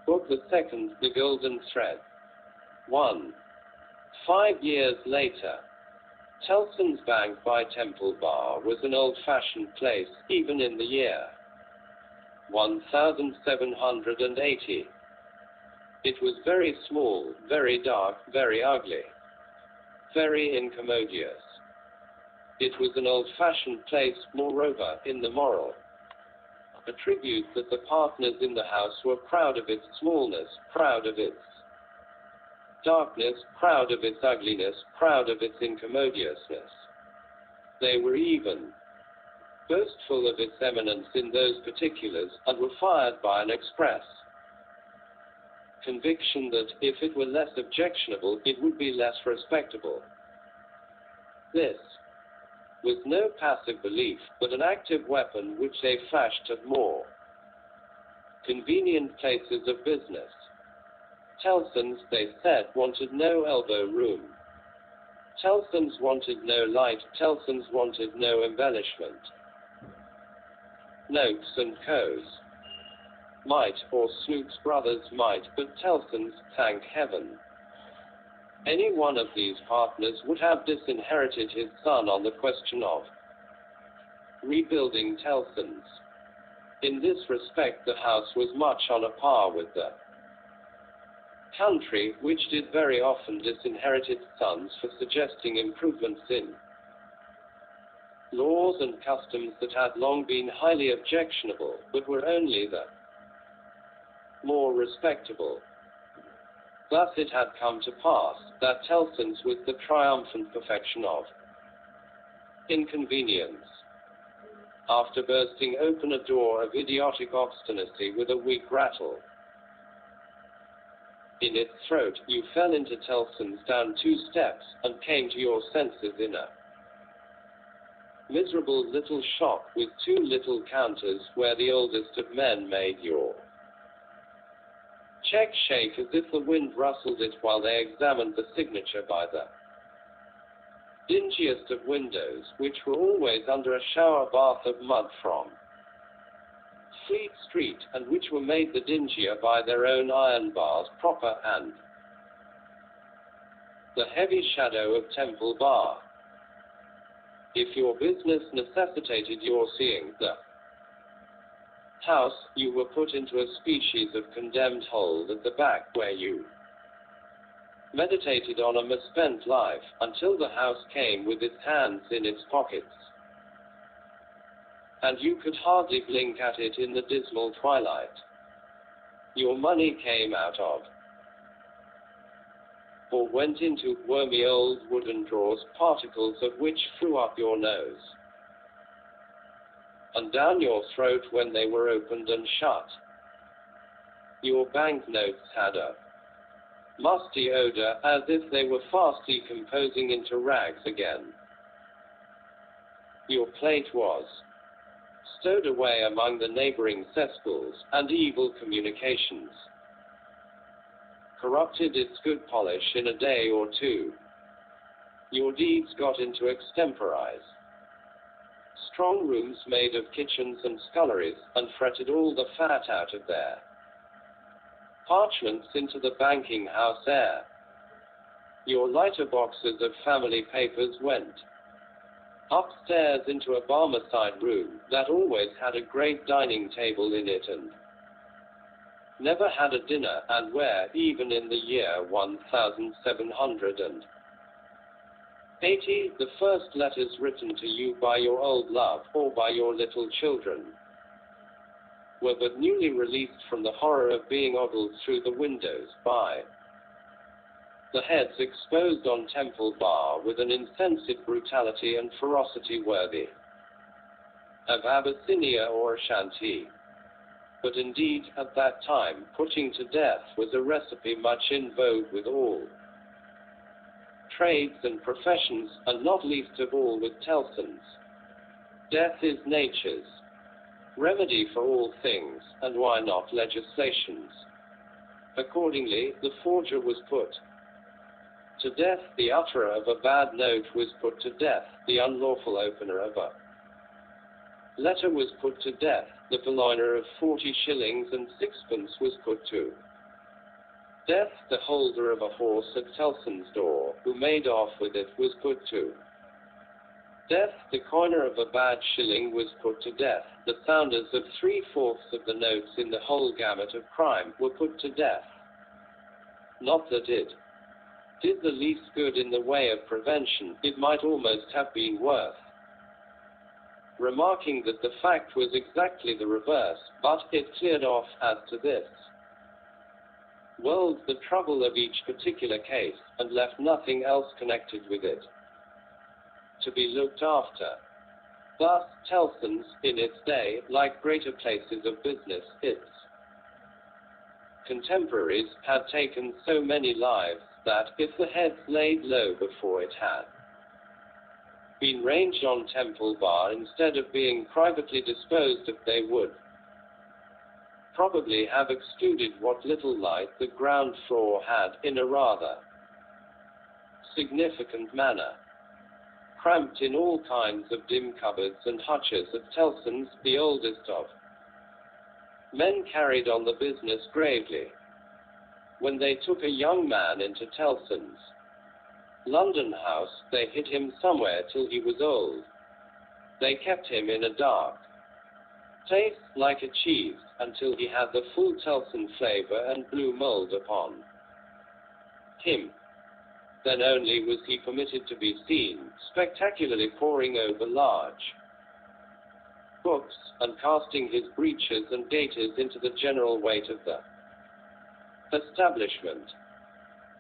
Book the second, The Golden Thread. 1. 5 years later. Tellson's Bank by Temple Bar was an old-fashioned place, even in the year 1780. It was very small, very dark, very ugly, very incommodious. It was an old-fashioned place, moreover, in the moral attribute that the partners in the house were proud of its smallness, proud of its darkness, proud of its ugliness, proud of its incommodiousness. They were even boastful of its eminence in those particulars, and were fired by an express conviction that, if it were less objectionable, it would be less respectable. This was no passive belief, but an active weapon which they flashed at more convenient places of business. Tellson's, they said, wanted no elbow room. Tellson's wanted no light. Tellson's wanted no embellishment. Noakes and Co.'s might, or Snooks Brothers might, but Tellson's, thank heaven. Any one of these partners would have disinherited his son on the question of rebuilding Tellson's. In this respect the house was much on a par with the country, which did very often disinherit its sons for suggesting improvements in laws and customs that had long been highly objectionable, but were only the more respectable. Thus it had come to pass that Tellson's was the triumphant perfection of inconvenience. After bursting open a door of idiotic obstinacy with a weak rattle in its throat, you fell into Tellson's down 2 steps, and came to your senses in a miserable little shop with 2 little counters, where the oldest of men made your check shake as if the wind rustled it while they examined the signature by the dingiest of windows, which were always under a shower bath of mud from Fleet Street, and which were made the dingier by their own iron bars proper and the heavy shadow of Temple Bar. If your business necessitated your seeing the house, you were put into a species of condemned hold at the back, where you meditated on a misspent life, until the house came with its hands in its pockets, and you could hardly blink at it in the dismal twilight. Your money came out of, or went into, wormy old wooden drawers, particles of which flew up your nose and down your throat when they were opened and shut. Your banknotes had a musty odor, as if they were fast decomposing into rags again. Your plate was stowed away among the neighboring cesspools and evil communications corrupted its good polish in a day or 2. Your deeds got into extemporize strong rooms made of kitchens and sculleries, and fretted all the fat out of their parchments into the banking house air. Your lighter boxes of family papers went upstairs into a Barmecide room that always had a great dining table in it and never had a dinner, and where, even in the year 1780, the first letters written to you by your old love, or by your little children, were but newly released from the horror of being ogled through the windows by the heads exposed on Temple Bar with an insensate brutality and ferocity worthy of Abyssinia or Ashanti. But indeed, at that time, putting to death was a recipe much in vogue with all trades and professions, and not least of all with Tellson's. Death is nature's remedy for all things, and why not legislation's? Accordingly, the forger was put to death, the utterer of a bad note was put to death, the unlawful opener of a letter was put to death, the purloiner of 40 shillings and sixpence was put to Death, the holder of a horse at Tellson's door, who made off with it, was put to death. The coiner of a bad shilling was put to death. The sounders of 3/4 of the notes in the whole gamut of crime were put to death. Not that it did the least good in the way of prevention, it might almost have been worse. Remarking that the fact was exactly the reverse, but it cleared off as to this world the trouble of each particular case, and left nothing else connected with it to be looked after. Thus, Tellson's, in its day, like greater places of business, its contemporaries, had taken so many lives, that, if the heads laid low before it had been ranged on Temple Bar instead of being privately disposed of, they would probably have excluded what little light the ground floor had, in a rather significant manner, cramped in all kinds of dim cupboards and hutches at Tellson's. The oldest of men carried on the business gravely. When they took a young man into Tellson's London house, they hid him somewhere till he was old. They kept him in a dark place, like a cheese, until he had the full Tellson flavor and blue mold upon him. Then only was he permitted to be seen, spectacularly poring over large books, and casting his breeches and gaiters into the general weight of the establishment.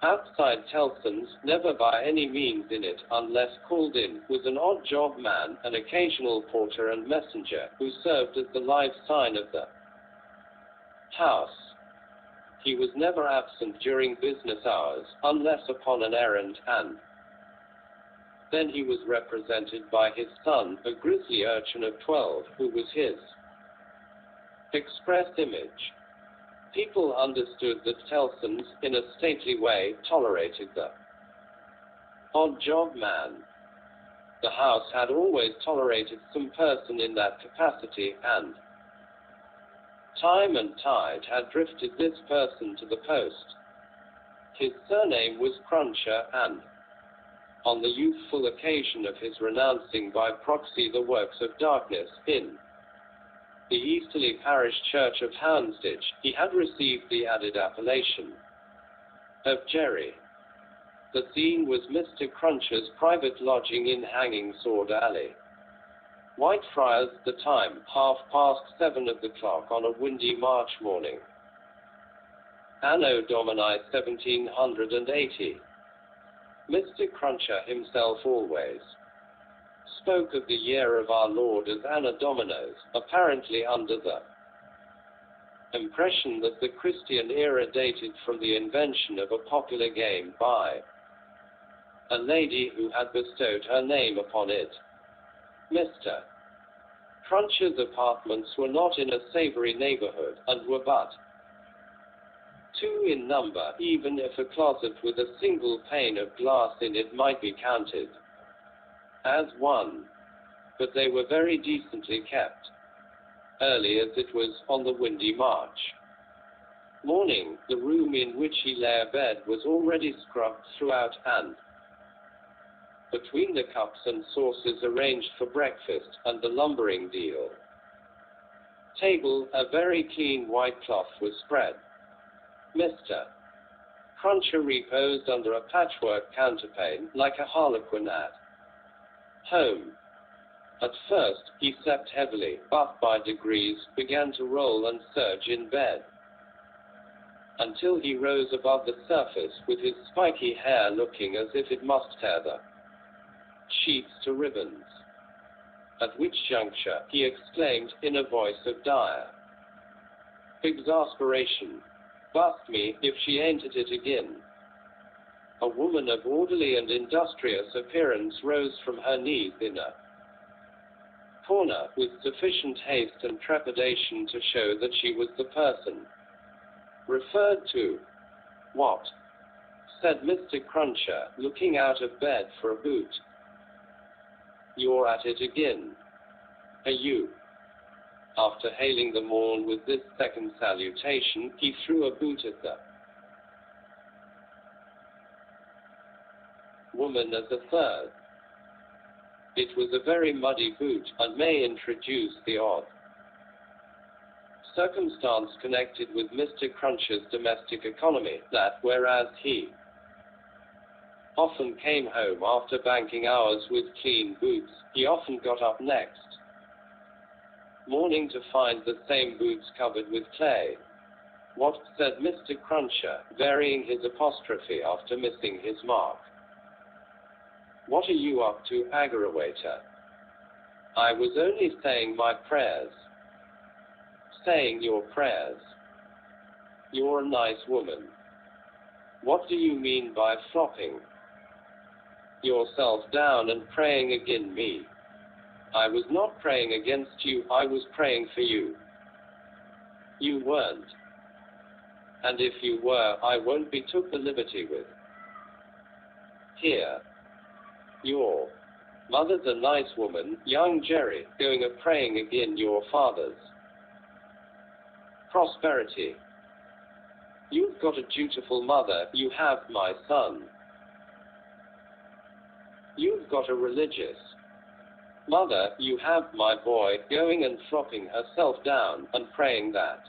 Outside Tellson's, never by any means in it, unless called in, was an odd job man, an occasional porter and messenger, who served as the live sign of the house. He was never absent during business hours, unless upon an errand, and then he was represented by his son, a grisly urchin of 12, who was his express image. People understood that Tellson's, in a stately way, tolerated the odd job man. The house had always tolerated some person in that capacity, and time and tide had drifted this person to the post. His surname was Cruncher, and on the youthful occasion of his renouncing by proxy the works of darkness in the easterly parish church of Houndsditch, he had received the added appellation of Jerry. The scene was Mr. Cruncher's private lodging in Hanging Sword Alley, Whitefriars, the time 7:30 of the clock on a windy March morning, Anno Domini 1780. Mr. Cruncher himself always spoke of the year of our Lord as Anno Dominos, apparently under the impression that the Christian era dated from the invention of a popular game by a lady who had bestowed her name upon it. Mr. Cruncher's apartments were not in a savory neighborhood, and were but two in number, even if a closet with a single pane of glass in it might be counted as one, but they were very decently kept. Early as it was, on the windy March morning, the room in which he lay abed was already scrubbed throughout, and between the cups and saucers arranged for breakfast, and the lumbering deal table, a very clean white cloth was spread. Mr. Cruncher reposed under a patchwork counterpane, like a harlequin at home. At first, he slept heavily, but by degrees began to roll and surge in bed, until he rose above the surface, with his spiky hair looking as if it must tear the sheets to ribbons. At which juncture, he exclaimed, in a voice of dire exasperation, "Bust me, if she ain't at it again." A woman of orderly and industrious appearance rose from her knees in a corner, with sufficient haste and trepidation to show that she was the person referred to. "What?" said Mr. Cruncher, looking out of bed for a boot. "You're at it again. Are you?" After hailing them all with this second salutation, he threw a boot at the woman as a third. It was a very muddy boot, and may introduce the odd circumstance connected with Mr. Cruncher's domestic economy, that whereas he often came home after banking hours with clean boots, he often got up next morning to find the same boots covered with clay. What, said Mr. Cruncher, varying his apostrophe after missing his mark. What are you up to, aggravator? I was only saying my prayers. Saying your prayers. You're a nice woman. What do you mean by flopping yourself down and praying again me? I was not praying against you, I was praying for you. You weren't. And if you were, I won't be took the liberty with. Here. Your mother's a nice woman, young Jerry, going a praying again your father's prosperity. You've got a dutiful mother, you have, my son. You've got a religious mother, you have, my boy, going and flopping herself down and praying that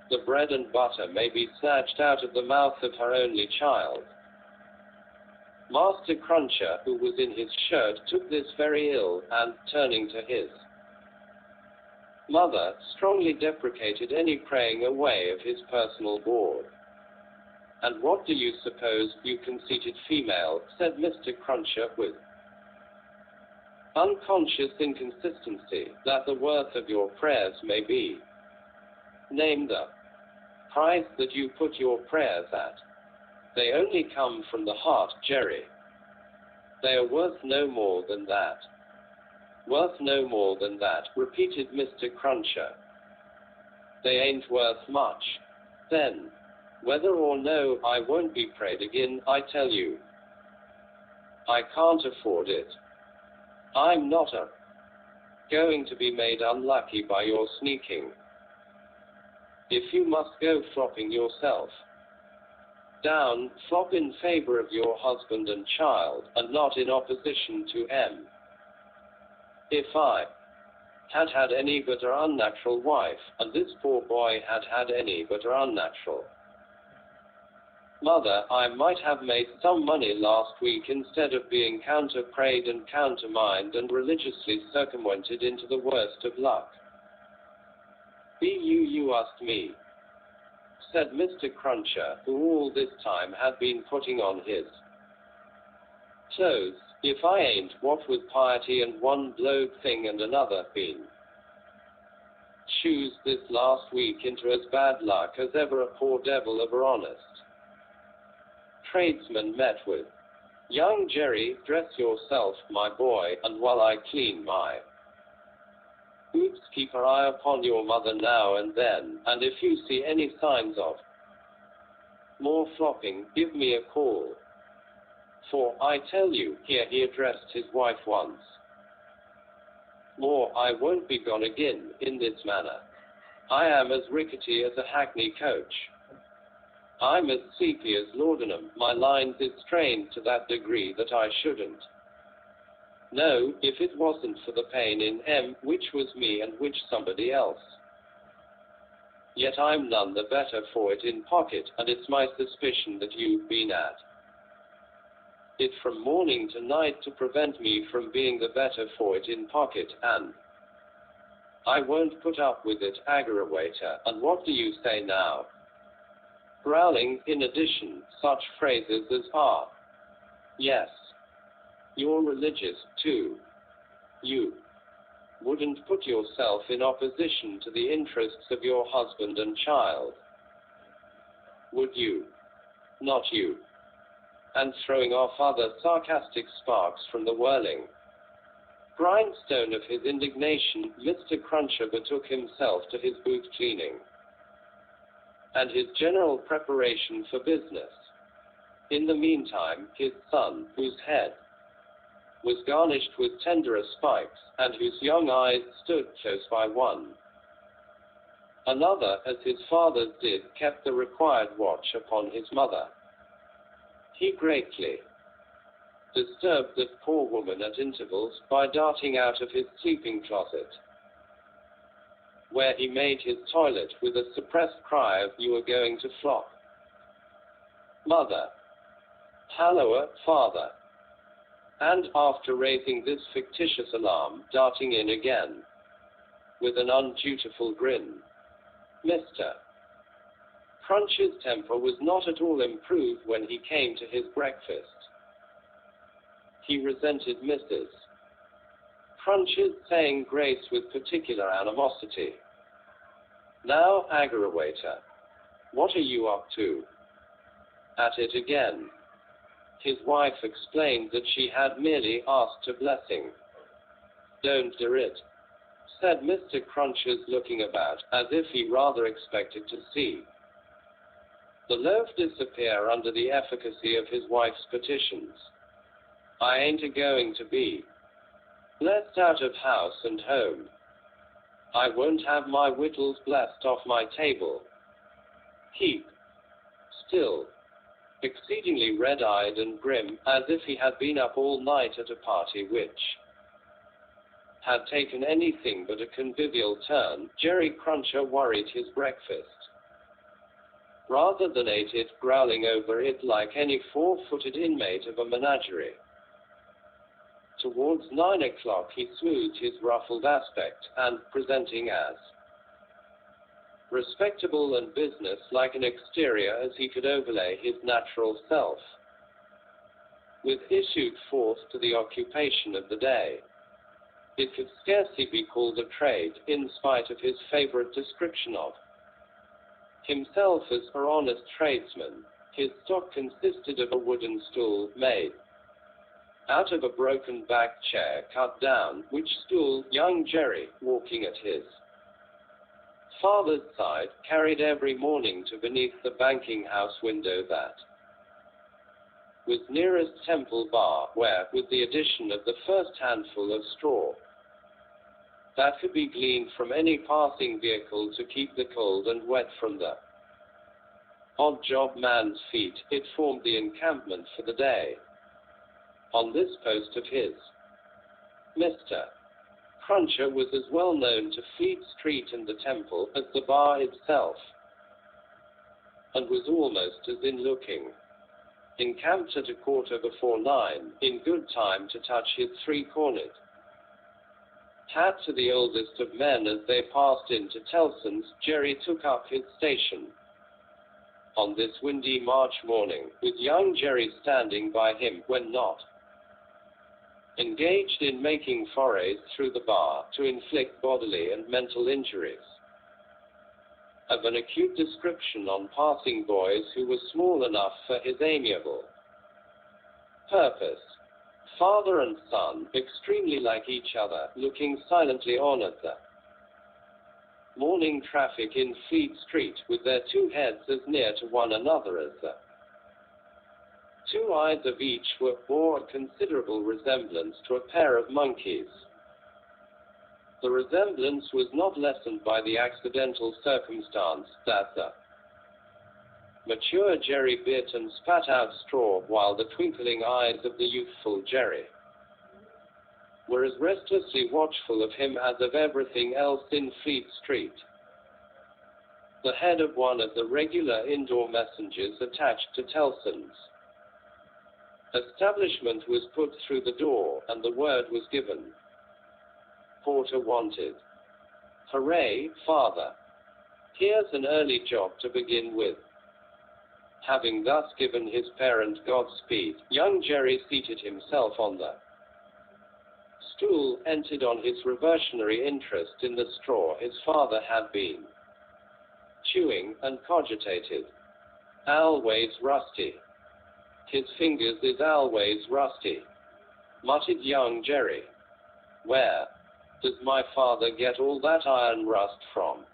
the bread and butter may be snatched out of the mouth of her only child. Master Cruncher, who was in his shirt, took this very ill, and, turning to his mother, strongly deprecated any praying away of his personal board. And what do you suppose, you conceited female, said Mr. Cruncher with unconscious inconsistency, that the worth of your prayers may be? Name the price that you put your prayers at. They only come from the heart, Jerry. They are worth no more than that. Worth no more than that, repeated Mr. Cruncher. They ain't worth much. Then, whether or no, I won't be prayed again, I tell you. I can't afford it. I'm not going to be made unlucky by your sneaking. If you must go flopping yourself down, flop in favor of your husband and child, and not in opposition to M. If I had had any but an unnatural wife, and this poor boy had had any but an unnatural mother, I might have made some money last week instead of being counter-prayed and countermined and religiously circumvented into the worst of luck. You asked me, said Mr. Cruncher, who all this time had been putting on his clothes, if I ain't, what with piety and one blowed thing and another, been shoes this last week into as bad luck as ever a poor devil of a honest tradesman met with. Young Jerry, dress yourself, my boy, and while I clean my boots, keep an eye upon your mother now and then, and if you see any signs of more flopping, give me a call. For, I tell you, here he addressed his wife once more, I won't be gone again, in this manner. I am as rickety as a hackney coach. I'm as sleepy as laudanum, my lines is strained to that degree that I shouldn't know, if it wasn't for the pain in M, which was me and which somebody else. Yet I'm none the better for it in pocket, and it's my suspicion that you've been at it from morning to night to prevent me from being the better for it in pocket, and I won't put up with it, aggravator. And what do you say now? Growling, in addition, such phrases as are. Yes. You're religious, too. You wouldn't put yourself in opposition to the interests of your husband and child. Would you? Not you. And throwing off other sarcastic sparks from the whirling grindstone of his indignation, Mr. Cruncher betook himself to his boot cleaning and his general preparation for business. In the meantime, his son, whose head was garnished with tenderer spikes, and whose young eyes stood close by one another, as his father's did, kept the required watch upon his mother. He greatly disturbed that poor woman at intervals by darting out of his sleeping closet, where he made his toilet with a suppressed cry of "You are going to flop." Mother. Halloa, father. And after raising this fictitious alarm, darting in again, with an undutiful grin. Mr. Crunch's temper was not at all improved when he came to his breakfast. He resented Mrs. Crunch's saying grace with particular animosity. "Now, aggrawator, what are you up to?" At it again. His wife explained that she had merely asked a blessing. "Don't do it," said Mr. Crunchers, looking about, as if he rather expected to see the loaf disappear under the efficacy of his wife's petitions. "I ain't a-going to be blessed out of house and home. I won't have my wittles blessed off my table." Heap. Still, exceedingly red-eyed and grim, as if he had been up all night at a party which had taken anything but a convivial turn, Jerry Cruncher worried his breakfast, rather than ate it, growling over it like any four-footed inmate of a menagerie. Towards 9 o'clock he smoothed his ruffled aspect, and, presenting as respectable and business-like an exterior as he could overlay his natural self, issued forth to the occupation of the day. It could scarcely be called a trade, in spite of his favorite description of himself as an honest tradesman. His stock consisted of a wooden stool, made out of a broken back chair cut down, which stool young Jerry, walking at his father's side, carried every morning to beneath the banking house window that was nearest Temple Bar, where, with the addition of the first handful of straw that could be gleaned from any passing vehicle to keep the cold and wet from the odd job man's feet, it formed the encampment for the day. On this post of his, Mr. Cruncher was as well known to Fleet Street and the Temple as the bar itself, and was almost as in-looking. Encamped at 9:15, in good time to touch his three-cornered hat to the oldest of men as they passed into Tellson's, Jerry took up his station on this windy March morning, with young Jerry standing by him, when not engaged in making forays through the bar to inflict bodily and mental injuries of an acute description on passing boys who were small enough for his amiable purpose. Father and son, extremely like each other, looking silently on at the morning traffic in Fleet Street, with their two heads as near to one another as the two eyes of each bore a considerable resemblance to a pair of monkeys. The resemblance was not lessened by the accidental circumstance that the mature Jerry bit and spat out straw, while the twinkling eyes of the youthful Jerry were as restlessly watchful of him as of everything else in Fleet Street. The head of one of the regular indoor messengers attached to Tellson's establishment was put through the door, and the word was given. Porter wanted. Hooray, father! Here's an early job to begin with. Having thus given his parent Godspeed, young Jerry seated himself on the stool, entered on his reversionary interest in the straw his father had been chewing, and cogitated. Always rusty. His fingers is always rusty, muttered young Jerry. Where does my father get all that iron rust from?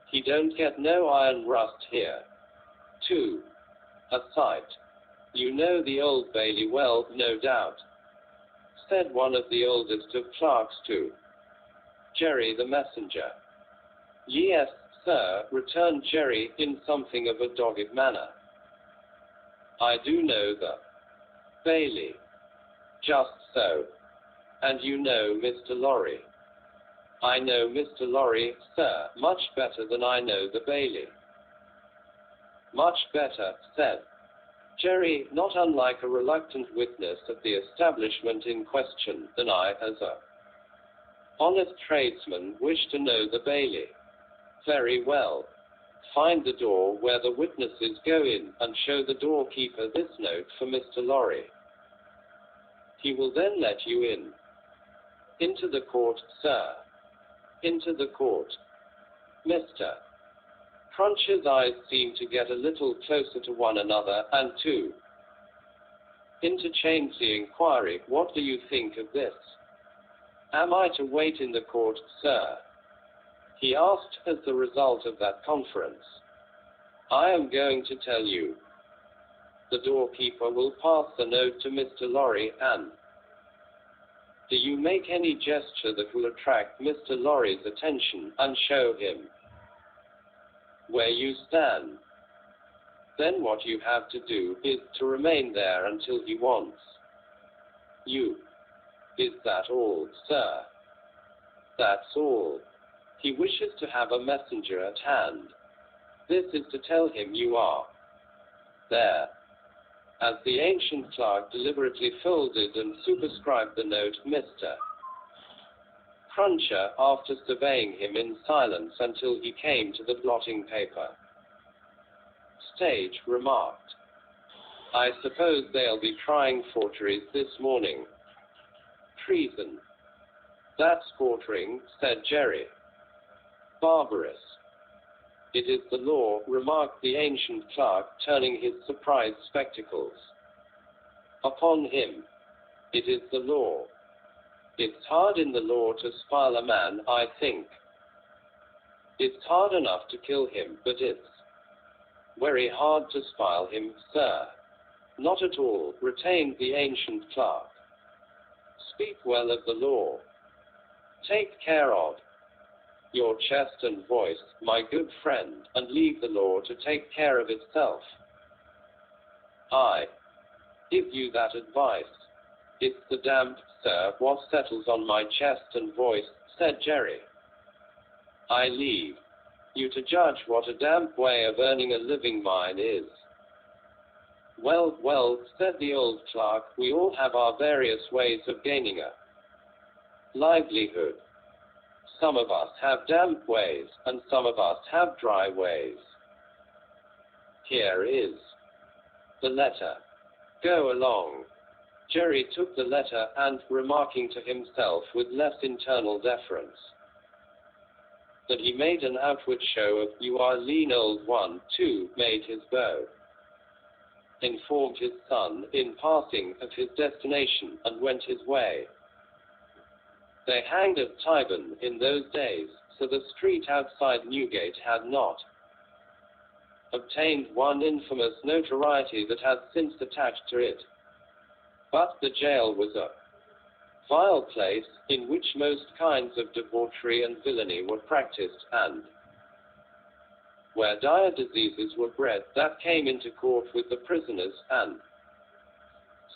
He don't get no iron rust here. Too. A sight. You know the Old Bailey well, no doubt, said one of the oldest of clerks to Jerry the messenger. Yes, sir, returned Jerry, in something of a dogged manner. I do know the Bailey. Just so. And you know Mr. Lorry. I know Mr. Lorry, sir, much better than I know the Bailey. Much better, said Jerry, not unlike a reluctant witness of the establishment in question, than I, as a honest tradesman, wish to know the Bailey. Very well. Find the door where the witnesses go in, and show the doorkeeper this note for Mr. Lorry. He will then let you in. Into the court, sir. Into the court. Mr. Cruncher's eyes seemed to get a little closer to one another, and to interchange the inquiry, what do you think of this? Am I to wait in the court, sir? He asked, as the result of that conference. I am going to tell you. The doorkeeper will pass the note to Mr. Lorry, and do you make any gesture that will attract Mr. Lorry's attention, and show him where you stand. Then what you have to do is to remain there until he wants you. Is that all, sir? That's all. He wishes to have a messenger at hand. This is to tell him you are there. As the ancient clerk deliberately folded and superscribed the note, Mr. Cruncher, after surveying him in silence until he came to the blotting paper stage, remarked, I suppose they'll be trying forgeries this morning. Treason. That's quartering, said Jerry. Barbarous. It is the law, remarked the ancient clerk, turning his surprised spectacles upon him. It is the law. It's hard in the law to spile a man, I think. It's hard enough to kill him, but it's very hard to spile him, sir. Not at all, retained the ancient clerk. Speak well of the law. Take care of your chest and voice, my good friend, and leave the law to take care of itself. I give you that advice. It's the damp, sir, what settles on my chest and voice, said Jerry. I leave you to judge what a damp way of earning a living mine is. Well, well, said the old clerk, we all have our various ways of gaining a livelihood. Some of us have damp ways, and some of us have dry ways. Here is the letter. Go along. Jerry took the letter and, remarking to himself with less internal deference that he made an outward show of, you are lean old one, too, made his bow, informed his son, in passing, of his destination, and went his way. They hanged at Tyburn in those days, so the street outside Newgate had not obtained one infamous notoriety that has since attached to it. But the jail was a vile place, in which most kinds of debauchery and villainy were practiced, and where dire diseases were bred that came into court with the prisoners, and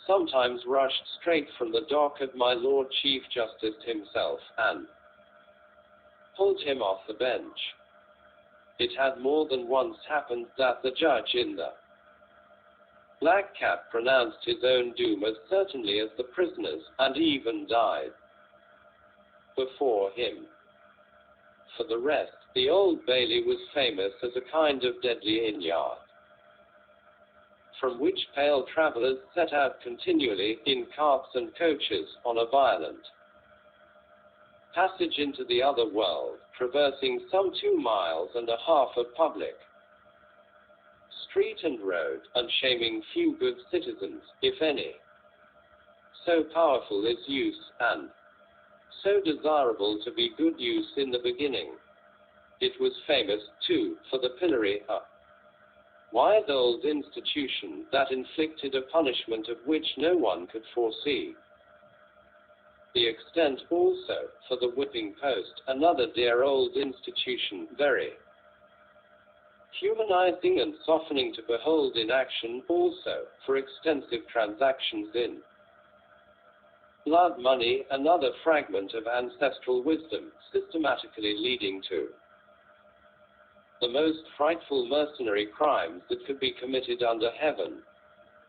sometimes rushed straight from the dock of my Lord Chief Justice himself, and pulled him off the bench. It had more than once happened that the judge in the Black Cap pronounced his own doom as certainly as the prisoners, and even died before him. For the rest, the Old Bailey was famous as a kind of deadly inn-yard, from which pale travelers set out continually, in carts and coaches, on a violent passage into the other world, traversing some 2.5 miles of public street and road, and shaming few good citizens, if any. So powerful is use, and so desirable to be good use in the beginning. It was famous, too, for the pillory, a wise old institution that inflicted a punishment of which no one could foresee. The extent also, for the whipping post, another dear old institution, very humanizing and softening to behold in action, also, for extensive transactions in blood money, another fragment of ancestral wisdom, systematically leading to the most frightful mercenary crimes that could be committed under heaven.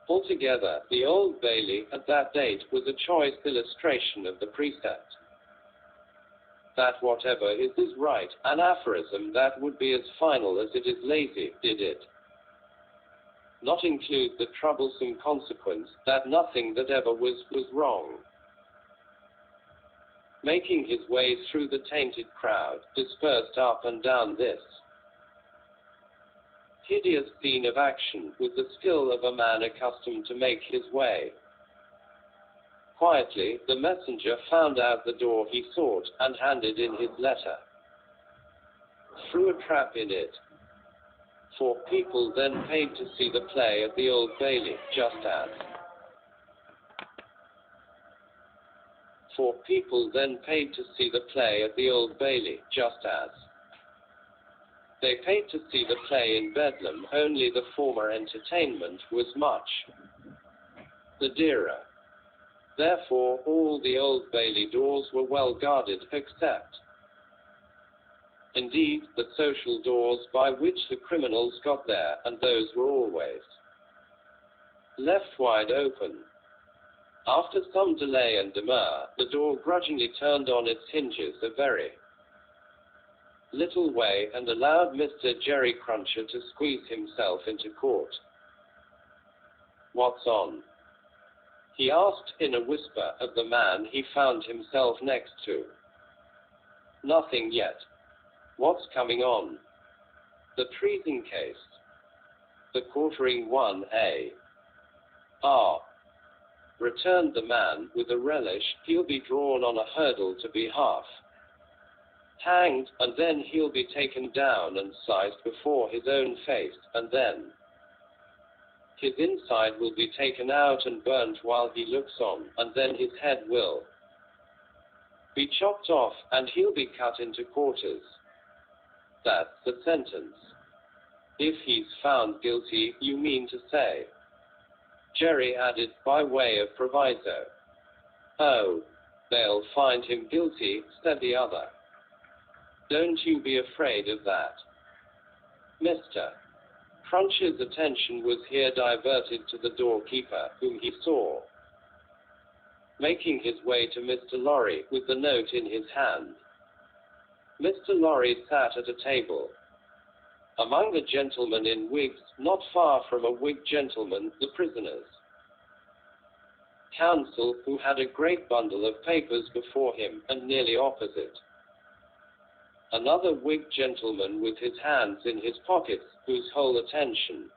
Altogether, the Old Bailey at that date was a choice illustration of the precept that whatever is right, an aphorism that would be as final as it is lazy, did it not include the troublesome consequence that nothing that ever was wrong. Making his way through the tainted crowd, dispersed up and down this hideous scene of action with the skill of a man accustomed to make his way. Quietly, the messenger found out the door he sought and handed in his letter. Threw a trap in it. For people then paid to see the play at the Old Bailey, just as they paid to see the play in Bedlam, only the former entertainment was much the dearer. Therefore, all the Old Bailey doors were well guarded, except, indeed, the social doors by which the criminals got there, and those were always left wide open. After some delay and demur, the door grudgingly turned on its hinges a very little way and allowed Mr. Jerry Cruncher to squeeze himself into court. "What's on?" he asked in a whisper of the man he found himself next to. "Nothing yet." "What's coming on?" "The treason case." "The quartering one, eh?" "Ah," returned the man with a relish, "he'll be drawn on a hurdle to be hanged, and then he'll be taken down and sized before his own face, and then his inside will be taken out and burnt while he looks on, and then his head will be chopped off, and he'll be cut into quarters. That's the sentence. If he's found guilty, you mean to say," Jerry added, by way of proviso. "Oh, they'll find him guilty," said the other. "Don't you be afraid of that." Mr. Cruncher's attention was here diverted to the doorkeeper, whom he saw making his way to Mr. Lorry with the note in his hand. Mr. Lorry sat at a table among the gentlemen in wigs, not far from a Whig gentleman, the prisoner's counsel, who had a great bundle of papers before him, and nearly opposite another Whig gentleman with his hands in his pockets, whose whole attention,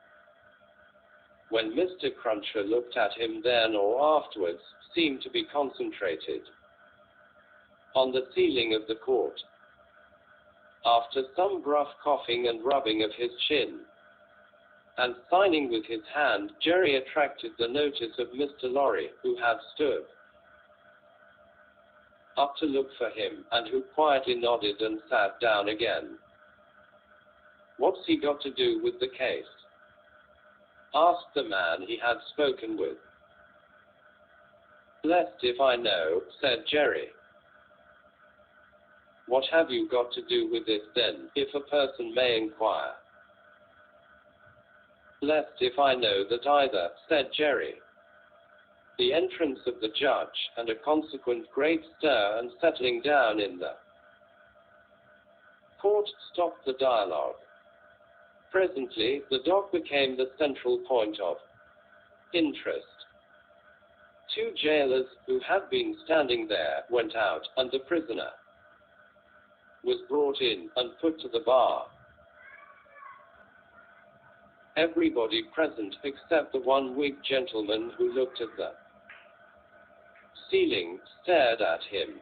when Mr. Cruncher looked at him then or afterwards, seemed to be concentrated on the ceiling of the court. After some gruff coughing and rubbing of his chin, and signing with his hand, Jerry attracted the notice of Mr. Lorry, who had stood up to look for him, and who quietly nodded and sat down again. "What's he got to do with the case?" asked the man he had spoken with. "Blessed if I know," said Jerry. "What have you got to do with it then, if a person may inquire?" "Blessed if I know that either," said Jerry. The entrance of the judge, and a consequent great stir and settling down in the court, stopped the dialogue. Presently, the dock became the central point of interest. Two jailers, who had been standing there, went out, and the prisoner was brought in, and put to the bar. Everybody present, except the one Whig gentleman who looked at the ceiling, stared at him.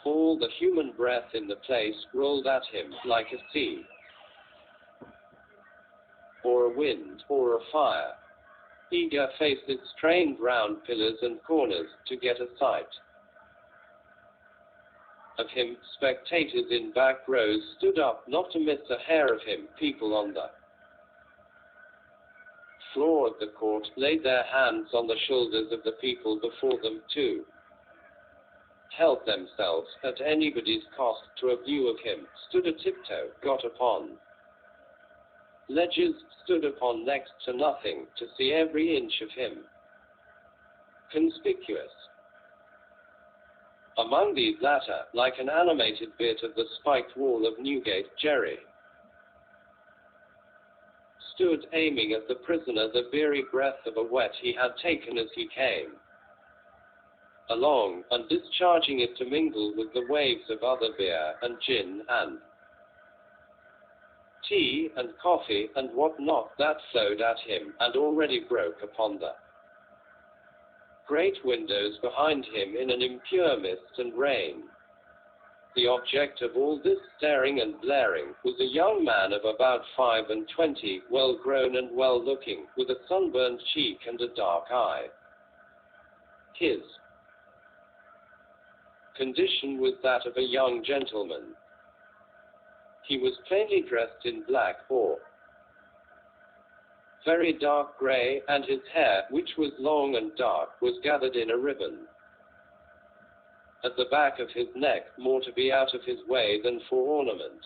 All the human breath in the place rolled at him, like a sea, or a wind, or a fire. Eager faces strained round pillars and corners, to get a sight of him. Spectators in back rows stood up, not to miss a hair of him. People on the floor of the court laid their hands on the shoulders of the people before them, too. held themselves, at anybody's cost, to a view of him, stood a tiptoe, got upon ledges, stood upon next to nothing, to see every inch of him. Conspicuous. Among these latter, like an animated bit of the spiked wall of Newgate, Jerry stood aiming at the prisoner the very breath of a whet he had taken as he came along, and discharging it to mingle with the waves of other beer and gin and tea and coffee and what not that flowed at him, and already broke upon the great windows behind him in an impure mist and rain. The object of all this staring and blaring was a young man of about 25, well-grown and well-looking, with a sunburned cheek and a dark eye. His condition was that of a young gentleman. He was plainly dressed in black or very dark grey, and his hair, which was long and dark, was gathered in a ribbon at the back of his neck, more to be out of his way than for ornament.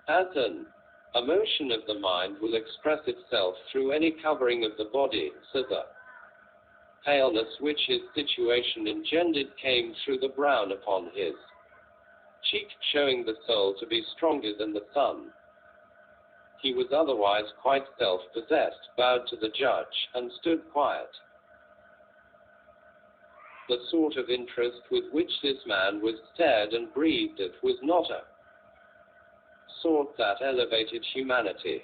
As a motion of the mind will express itself through any covering of the body, so the paleness which his situation engendered came through the brown upon his cheek, showing the soul to be stronger than the sun. He was otherwise quite self-possessed, bowed to the judge, and stood quiet. The sort of interest with which this man was stared and breathed at was not a sort that elevated humanity.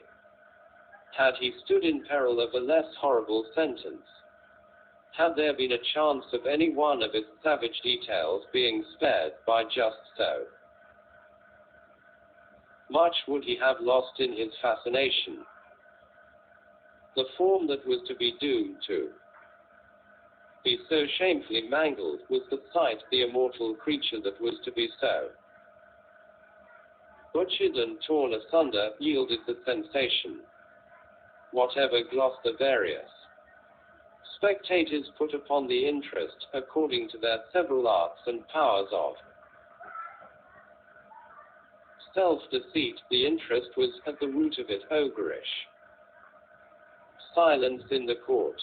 Had he stood in peril of a less horrible sentence? Had there been a chance of any one of its savage details being spared by just so much would he have lost in his fascination. The form that was to be doomed to be so shamefully mangled was the sight, the immortal creature that was to be so butchered and torn asunder, yielded the sensation. Whatever gloss the various spectators put upon the interest, according to their several arts and powers of self-deceit, the interest was, at the root of it, ogreish. Silence in the court.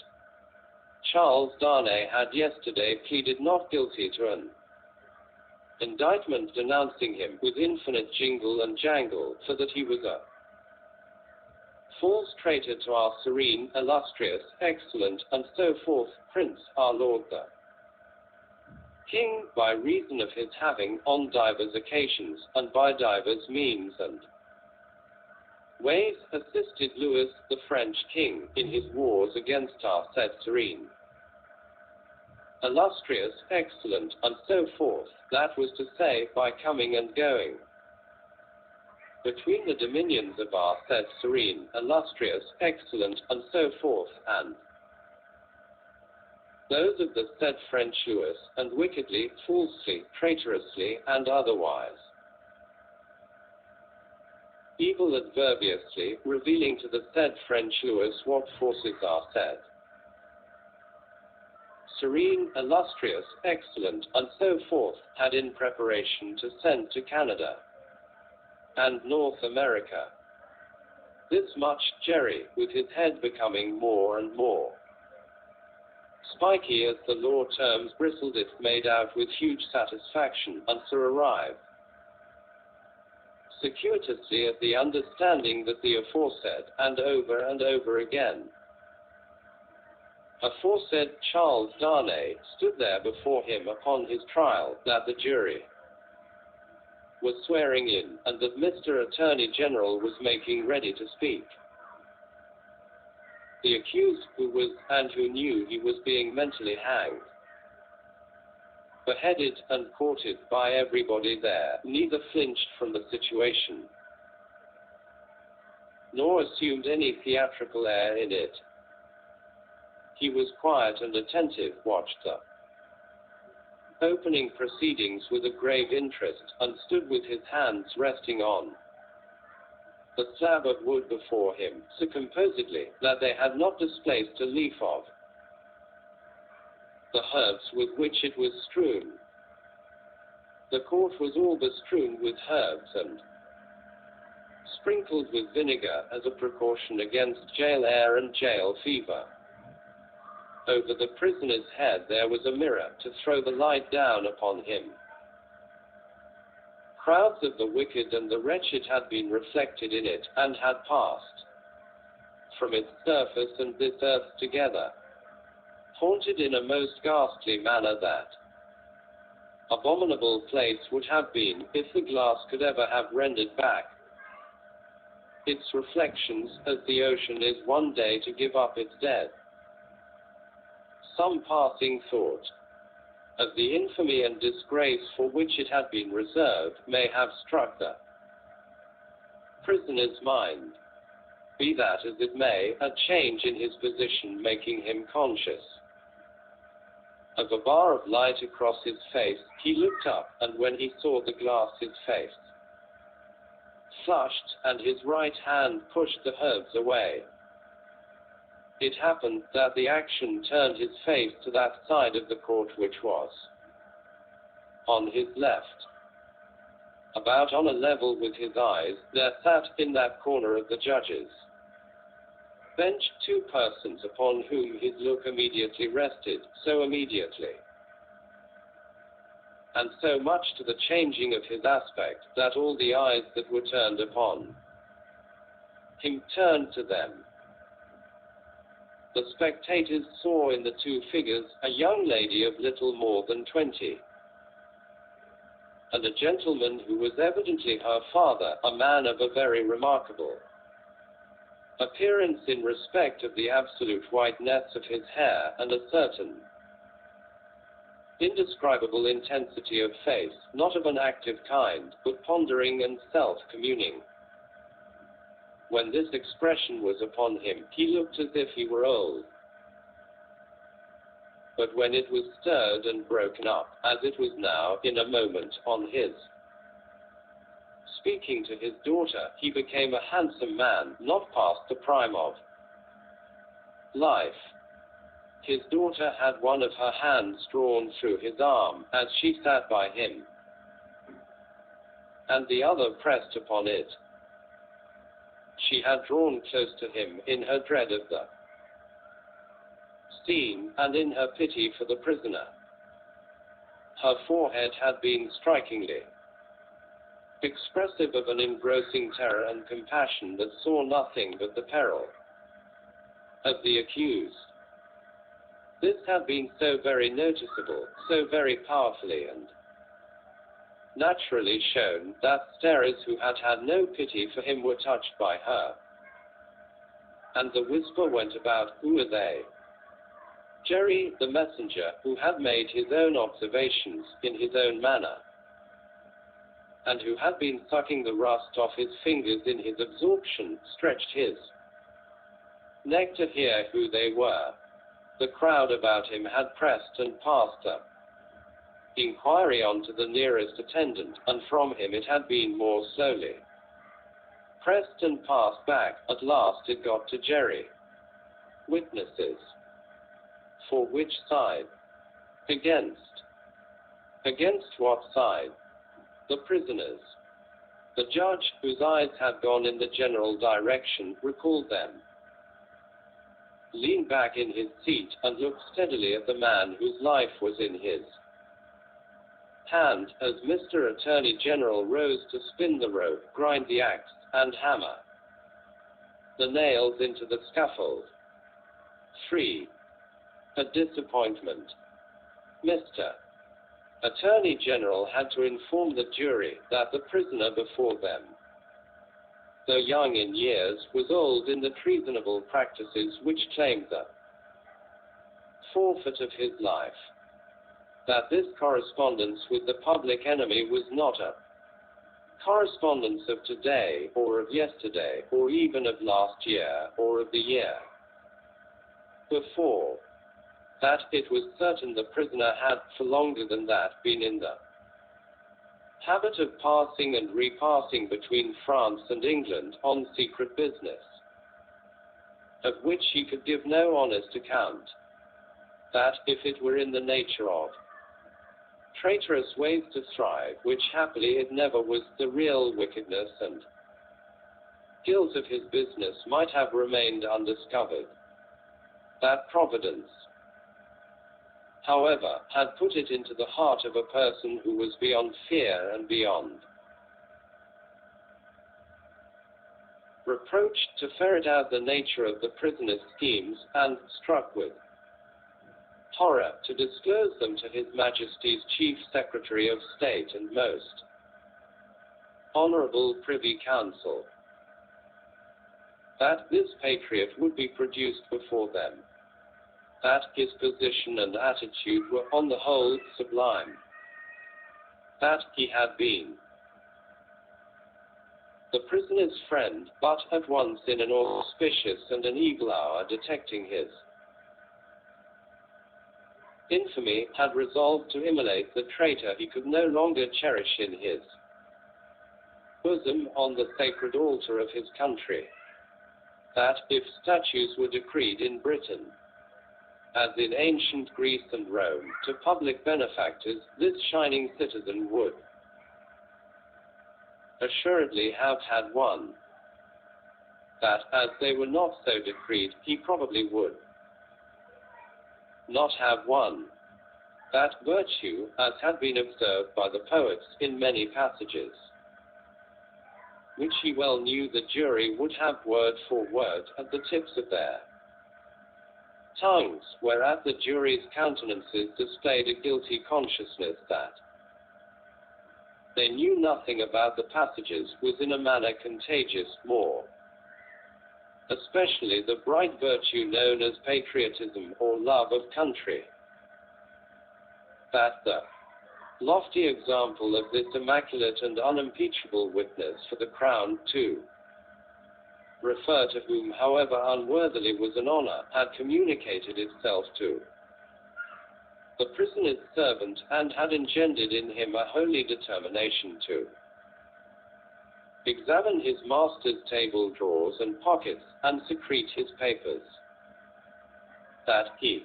Charles Darnay had yesterday pleaded not guilty to an indictment denouncing him, with infinite jingle and jangle, for that he was a false traitor to our serene, illustrious, excellent, and so forth, Prince, our Lord the King, by reason of his having, on divers occasions, and by divers means and ways, assisted Louis, the French King, in his wars against our said serene, illustrious, excellent, and so forth, that was to say, by coming and going between the dominions of our said serene, illustrious, excellent, and so forth, and those of the said French Louis, and wickedly, falsely, traitorously, and otherwise evil adverbiously, revealing to the said French Louis what forces are said serene, illustrious, excellent, and so forth, had in preparation to send to Canada and North America. This much Jerry, with his head becoming more and more spiky as the law terms bristled it, made out with huge satisfaction, and so arrived circuitously at the understanding that the aforesaid, and over again, aforesaid Charles Darnay stood there before him upon his trial, that the jury was swearing in, and that Mr. Attorney General was making ready to speak. The accused, who was, and who knew he was being mentally hanged, beheaded, and courted by everybody there, neither flinched from the situation, nor assumed any theatrical air in it. He was quiet and attentive, watched the opening proceedings with a grave interest, and stood with his hands resting on the slab of wood before him, so composedly, that they had not displaced a leaf of the herbs with which it was strewn. The court was all bestrewn with herbs and sprinkled with vinegar as a precaution against jail air and jail fever. Over the prisoner's head there was a mirror to throw the light down upon him. Crowds of the wicked and the wretched had been reflected in it, and had passed from its surface and this earth together, haunted in a most ghastly manner that abominable place would have been, if the glass could ever have rendered back its reflections, as the ocean is one day to give up its dead. Some passing thought of the infamy and disgrace for which it had been reserved may have struck the prisoner's mind. Be that as it may, a change in his position making him conscious of a bar of light across his face, he looked up, and when he saw the glass his face flushed, and his right hand pushed the herbs away. It happened that the action turned his face to that side of the court which was on his left. About on a level with his eyes, there sat in that corner of the judges' bench two persons upon whom his look immediately rested, so immediately, and so much to the changing of his aspect, that all the eyes that were turned upon him turned to them. The spectators saw in the two figures a young lady of little more than 20, and a gentleman who was evidently her father, a man of a very remarkable appearance in respect of the absolute whiteness of his hair, and a certain indescribable intensity of face, not of an active kind, but pondering and self-communing. When this expression was upon him, he looked as if he were old. But when it was stirred and broken up, as it was now, in a moment, on his speaking to his daughter, he became a handsome man, not past the prime of life. His daughter had one of her hands drawn through his arm, as she sat by him, and the other pressed upon it. She had drawn close to him, in her dread of the scene, and in her pity for the prisoner. Her forehead had been strikingly expressive of an engrossing terror and compassion that saw nothing but the peril of the accused. This had been so very noticeable, so very powerfully and naturally shown, that starers who had had no pity for him were touched by her. And the whisper went about, "Who are they?" Jerry, the messenger, who had made his own observations, in his own manner, and who had been sucking the rust off his fingers in his absorption, stretched his neck to hear who they were. The crowd about him had pressed and passed the inquiry on to the nearest attendant, and from him it had been more slowly pressed and passed back. At last it got to Jerry. Witnesses. For which side? Against. Against what side? The prisoners. The judge, whose eyes had gone in the general direction, recalled them, leaned back in his seat, and looked steadily at the man whose life was in his hand, as Mr. Attorney General rose to spin the rope, grind the axe, and hammer the nails into the scaffold. 3. A disappointment. Mr. Attorney General had to inform the jury that the prisoner before them, though young in years, was old in the treasonable practices which claimed the forfeit of his life. That this correspondence with the public enemy was not a correspondence of today, or of yesterday, or even of last year, or of the year before. That it was certain the prisoner had, for longer than that, been in the habit of passing and repassing between France and England on secret business, of which he could give no honest account. that, if it were in the nature of traitorous ways to strive, which happily it never was, the real wickedness and guilt of his business might have remained undiscovered. That Providence, however, had put it into the heart of a person who was beyond fear and beyond reproach to ferret out the nature of the prisoner's schemes, and, struck with horror, to disclose them to His Majesty's Chief Secretary of State and most honorable Privy Council, that this patriot would be produced before them, that his position and attitude were on the whole sublime, that he had been the prisoner's friend, but at once in an auspicious and an evil hour detecting his infamy, had resolved to immolate the traitor he could no longer cherish in his bosom on the sacred altar of his country, that, if statues were decreed in Britain, as in ancient Greece and Rome, to public benefactors, this shining citizen would assuredly have had one, that, as they were not so decreed, he probably would not have one, that virtue, as had been observed by the poets in many passages, which he well knew the jury would have word for word at the tips of their tongues, whereat the jury's countenances displayed a guilty consciousness that they knew nothing about the passages, was in a manner contagious, more especially the bright virtue known as patriotism or love of country, that the lofty example of this immaculate and unimpeachable witness for the crown, to refer to whom, however unworthily was an honor, had communicated itself to the prisoner's servant, and had engendered in him a holy determination to examine his master's table drawers and pockets, and secrete his papers, that he,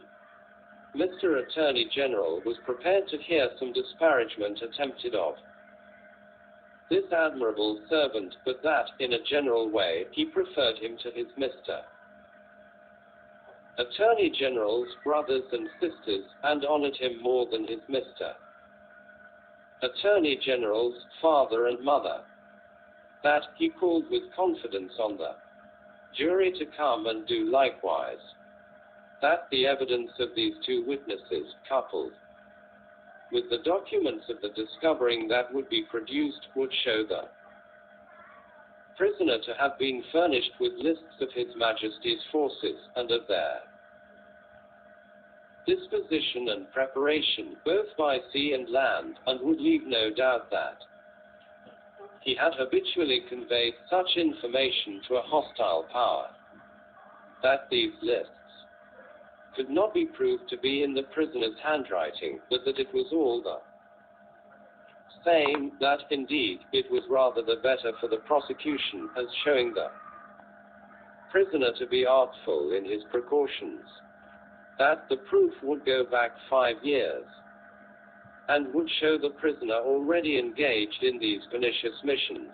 Mr. Attorney General, was prepared to hear some disparagement attempted of this admirable servant, but that, in a general way, he preferred him to his Mr. Attorney General's brothers and sisters, and honored him more than his Mr. Attorney General's father and mother, that he called with confidence on the jury to come and do likewise, that the evidence of these two witnesses, coupled with the documents of the discovering that would be produced, would show the prisoner to have been furnished with lists of His Majesty's forces, and of their disposition and preparation, both by sea and land, and would leave no doubt that he had habitually conveyed such information to a hostile power, that these lists could not be proved to be in the prisoner's handwriting, but that it was all the same, that, indeed, it was rather the better for the prosecution, as showing the prisoner to be artful in his precautions, that the proof would go back 5 years, and would show the prisoner already engaged in these pernicious missions,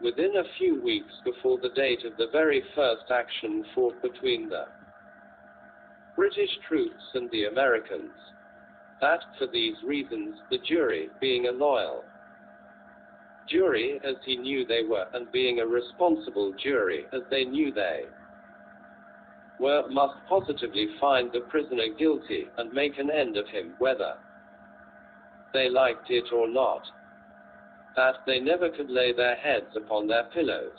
within a few weeks before the date of the very first action fought between the British troops and the Americans, that, for these reasons, the jury, being a loyal jury, as he knew they were, and being a responsible jury, as they knew they were, must positively find the prisoner guilty, and make an end of him, whether they liked it or not, that they never could lay their heads upon their pillows,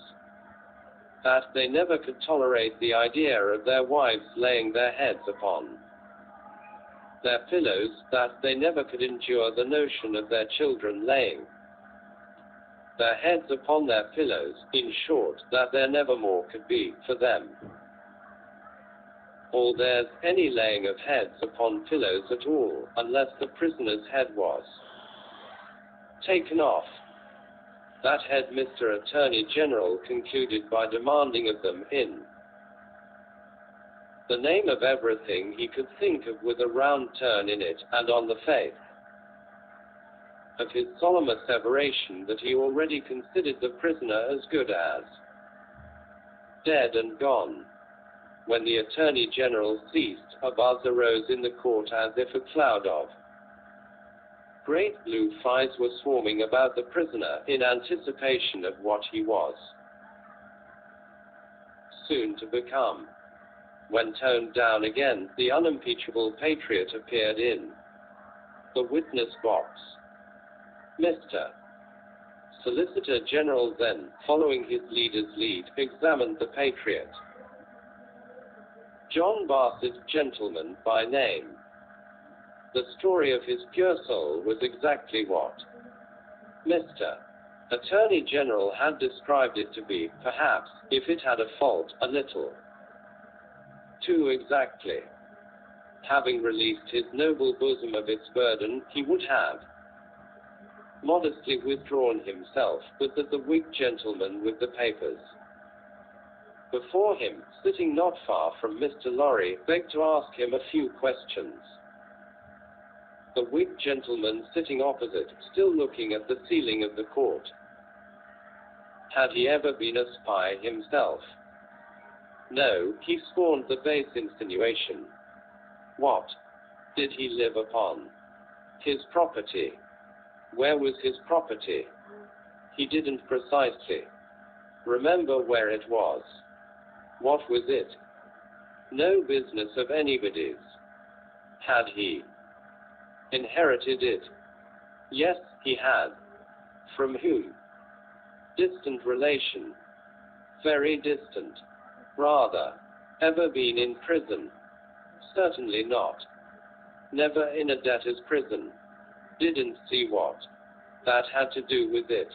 that they never could tolerate the idea of their wives laying their heads upon their pillows, that they never could endure the notion of their children laying their heads upon their pillows, in short, that there never more could be, for them, or theirs, any laying of heads upon pillows at all, unless the prisoner's head was taken off. That head Mr. Attorney General concluded by demanding of them, in the name of everything he could think of with a round turn in it, and on the faith of his solemn asseveration that he already considered the prisoner as good as dead and gone. When the Attorney General ceased, a buzz arose in the court as if a cloud of great blue flies were swarming about the prisoner in anticipation of what he was soon to become. When toned down again, the unimpeachable patriot appeared in the witness box. Mr. Solicitor General then, following his leader's lead, examined the patriot. John Bassett, gentleman, by name. The story of his pure soul was exactly what Mr. Attorney General had described it to be, perhaps, if it had a fault, a little too exactly. Having released his noble bosom of its burden, he would have modestly withdrawn himself, but that the Whig gentleman with the papers before him, sitting not far from Mr. Lorry, begged to ask him a few questions. The Whig gentleman sitting opposite, still looking at the ceiling of the court. Had he ever been a spy himself? No, he scorned the base insinuation. What did he live upon? His property. Where was his property? He didn't precisely remember where it was. What was it? No business of anybody's. Had he inherited it? Yes, he had. From whom? Distant relation. Very distant. Rather. Ever been in prison? Certainly not. Never in a debtor's prison. Didn't see what that had to do with it.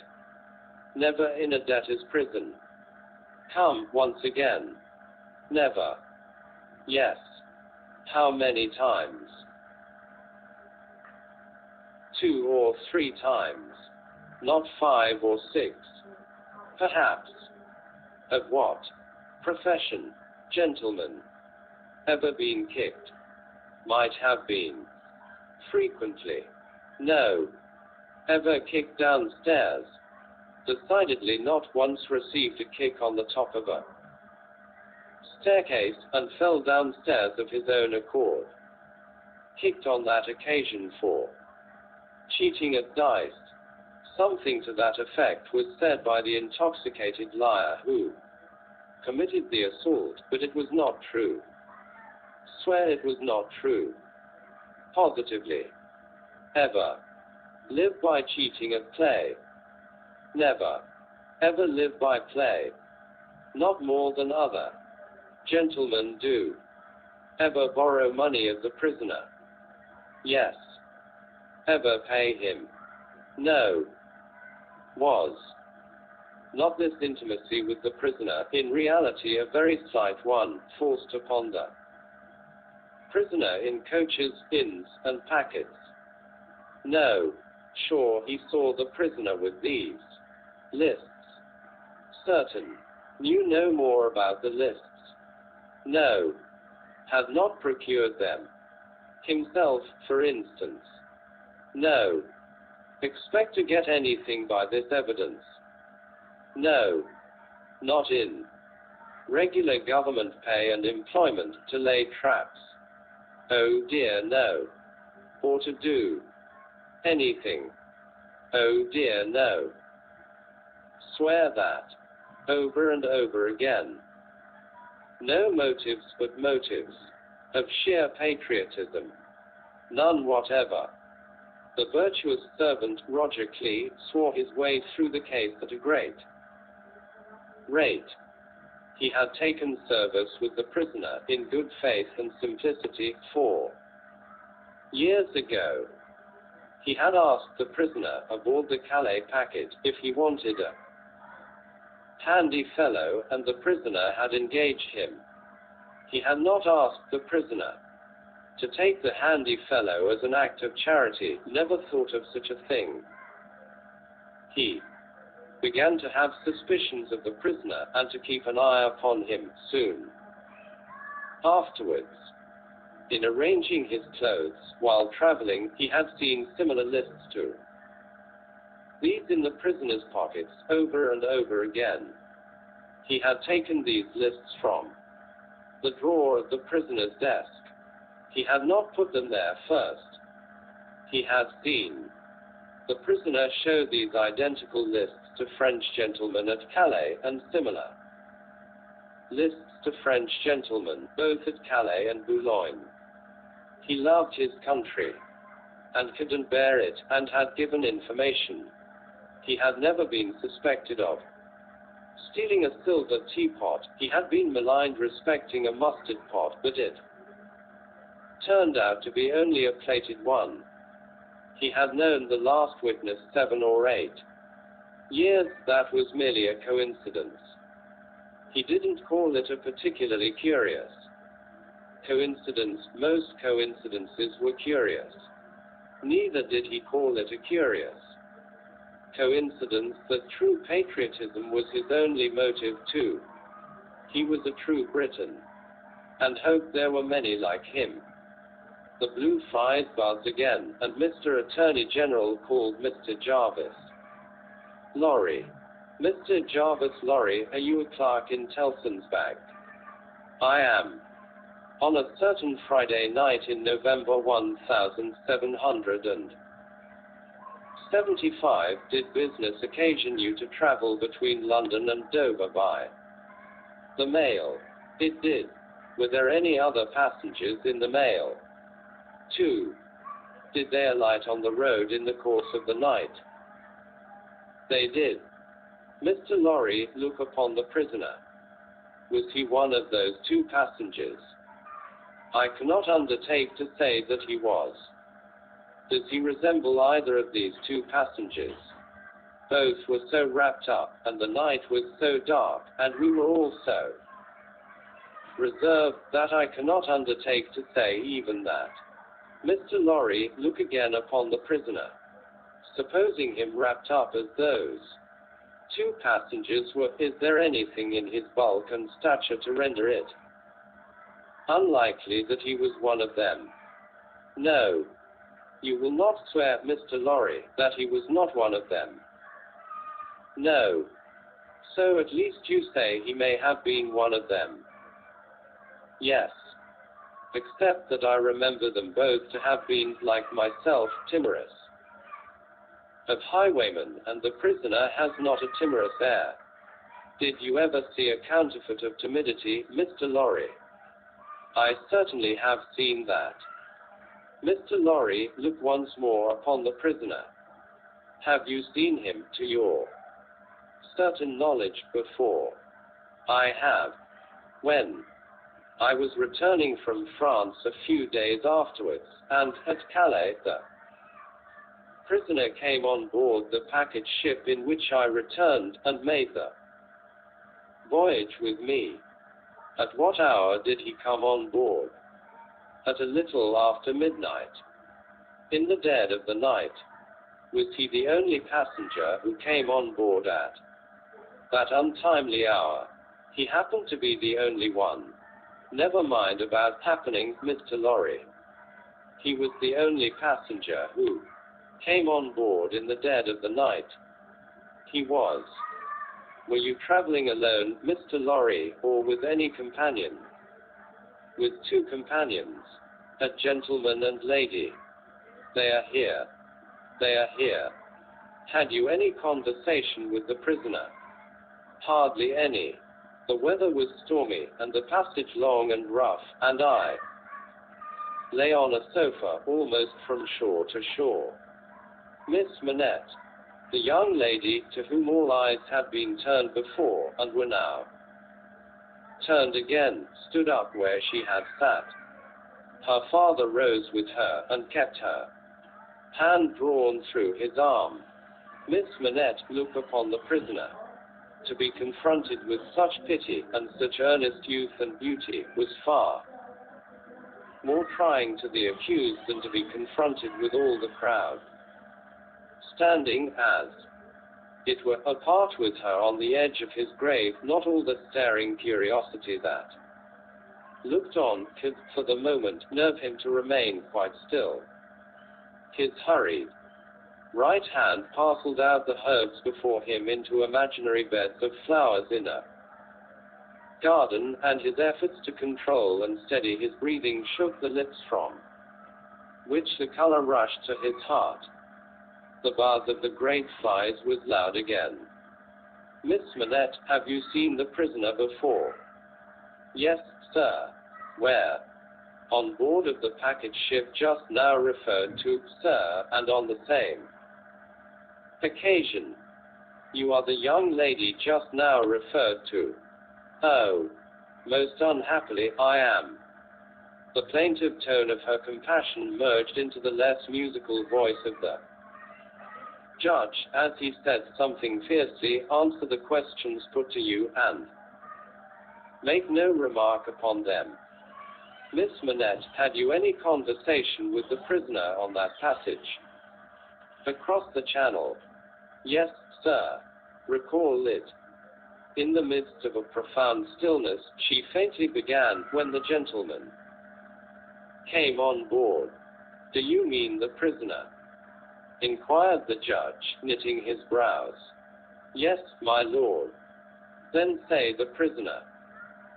Never in a debtor's prison. Come, once again. Never. Yes. How many times? 2 or 3 times. Not 5 or 6. Perhaps. Of what profession, gentlemen? Ever been kicked? Might have been. Frequently. No. Ever kicked downstairs? Decidedly not. Once received a kick on the top of a staircase, and fell downstairs of his own accord. Kicked on that occasion for cheating at dice. Something to that effect was said by the intoxicated liar who committed the assault, but it was not true. Swear it was not true. Positively. Ever live by cheating at play? Never. Ever live by play? Not more than other gentlemen do. Ever borrow money of the prisoner? Yes. Ever pay him? No. Was not this intimacy with the prisoner in reality a very slight one, forced to ponder? Prisoner in coaches, inns, and packets? No. Sure he saw the prisoner with these lists. Certain. Knew no more about the lists. No. Had not procured them. Himself, for instance. No. Expect to get anything by this evidence? No. Not in regular government pay and employment to lay traps? Oh dear, no. Or to do anything? Oh dear, no. Swear that over and over again. No motives but motives of sheer patriotism. None whatever. The virtuous servant, Roger Clee, swore his way through the case at a great rate. He had taken service with the prisoner in good faith and simplicity 4 years ago. He had asked the prisoner aboard the Calais packet if he wanted a handy fellow, and the prisoner had engaged him. He had not asked the prisoner to take the handy fellow as an act of charity, never thought of such a thing. He began to have suspicions of the prisoner, and to keep an eye upon him. Soon Afterwards, in arranging his clothes while traveling, he had seen similar lists too. These in the prisoner's pockets over and over again. He had taken these lists from the drawer of the prisoner's desk. He had not put them there first. He had seen the prisoner show these identical lists to French gentlemen at Calais and similar lists to French gentlemen, both at Calais and Boulogne. He loved his country and couldn't bear it, and had given information. He had never been suspected of stealing a silver teapot. He had been maligned respecting a mustard pot, but it turned out to be only a plated one. He had known the last witness 7 or 8 years. That was merely a coincidence. He didn't call it a particularly curious coincidence. Most coincidences were curious. Neither did he call it a curious coincidence that true patriotism was his only motive too. He was a true Briton, and hoped there were many like him. The blue flies buzzed again, and Mr. Attorney General called Mr. Jarvis. Lorry. Mr. Jarvis Lorry, are you a clerk in Tellson's Bank? I am. On a certain Friday night in November 1775, did business occasion you to travel between London and Dover by the mail? It did. Were there any other passengers in the mail? 2. Did they alight on the road in the course of the night? They did. Mr. Lorry, look upon the prisoner. Was he one of those 2 passengers? I cannot undertake to say that he was. Does he resemble either of these 2 passengers? Both were so wrapped up, and the night was so dark, and we were all so reserved, that I cannot undertake to say even that. Mr. Lorry, look again upon the prisoner. Supposing him wrapped up as those 2 passengers were, is there anything in his bulk and stature to render it unlikely that he was one of them? No. You will not swear, Mr. Lorry, that he was not one of them? No. So at least you say he may have been one of them? Yes. Except that I remember them both to have been, like myself, timorous of highwaymen, and the prisoner has not a timorous air. Did you ever see a counterfeit of timidity, Mr. Lorry? I certainly have seen that. Mr. Lorry, look once more upon the prisoner. Have you seen him, to your certain knowledge, before? I have. When? I was returning from France a few days afterwards, and, at Calais, the prisoner came on board the packet ship in which I returned, and made the voyage with me. At what hour did he come on board? At a little after midnight. In the dead of the night. Was he the only passenger who came on board at that untimely hour? He happened to be the only one. Never mind about happenings, Mr. Lorry. He was the only passenger who came on board in the dead of the night. He was. Were you traveling alone, Mr. Lorry, or with any companion? With 2 companions, a gentleman and lady. They are here. They are here. Had you any conversation with the prisoner? Hardly any. The weather was stormy, and the passage long and rough, and I lay on a sofa almost from shore to shore. Miss Manette, the young lady to whom all eyes had been turned before, and were now turned again, stood up where she had sat. Her father rose with her, and kept her hand drawn through his arm. Miss Manette, look upon the prisoner. To be confronted with such pity, and such earnest youth and beauty, was far more trying to the accused than to be confronted with all the crowd standing, as it were, apart with her on the edge of his grave, not all the staring curiosity that looked on, could, for the moment, nerve him to remain quite still. His hurried right hand parceled out the herbs before him into imaginary beds of flowers in a garden, and his efforts to control and steady his breathing shook the lips from which the color rushed to his heart. The buzz of the great flies was loud again. Miss Manette, have you seen the prisoner before? Yes, sir. Where? On board of the packet ship just now referred to, sir, and on the same occasion. You are the young lady just now referred to. Oh, most unhappily, I am. The plaintive tone of her compassion merged into the less musical voice of the judge, as he said something fiercely, answer the questions put to you, and make no remark upon them. Miss Manette, had you any conversation with the prisoner on that passage? Across the channel? Yes, sir. Recall it. In the midst of a profound stillness, she faintly began, when the gentleman came on board. Do you mean the prisoner? Inquired the judge, knitting his brows. Yes, my lord. Then say the prisoner.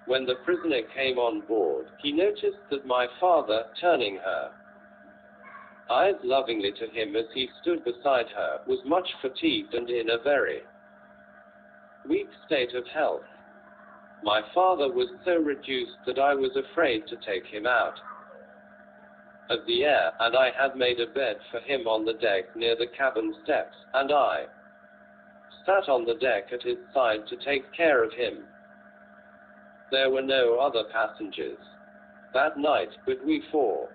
When the prisoner came on board, he noticed that my father, turning her eyes lovingly to him as he stood beside her, was much fatigued and in a very weak state of health. My father was so reduced that I was afraid to take him out of the air, and I had made a bed for him on the deck near the cabin steps, and I sat on the deck at his side to take care of him. There were no other passengers that night but we four.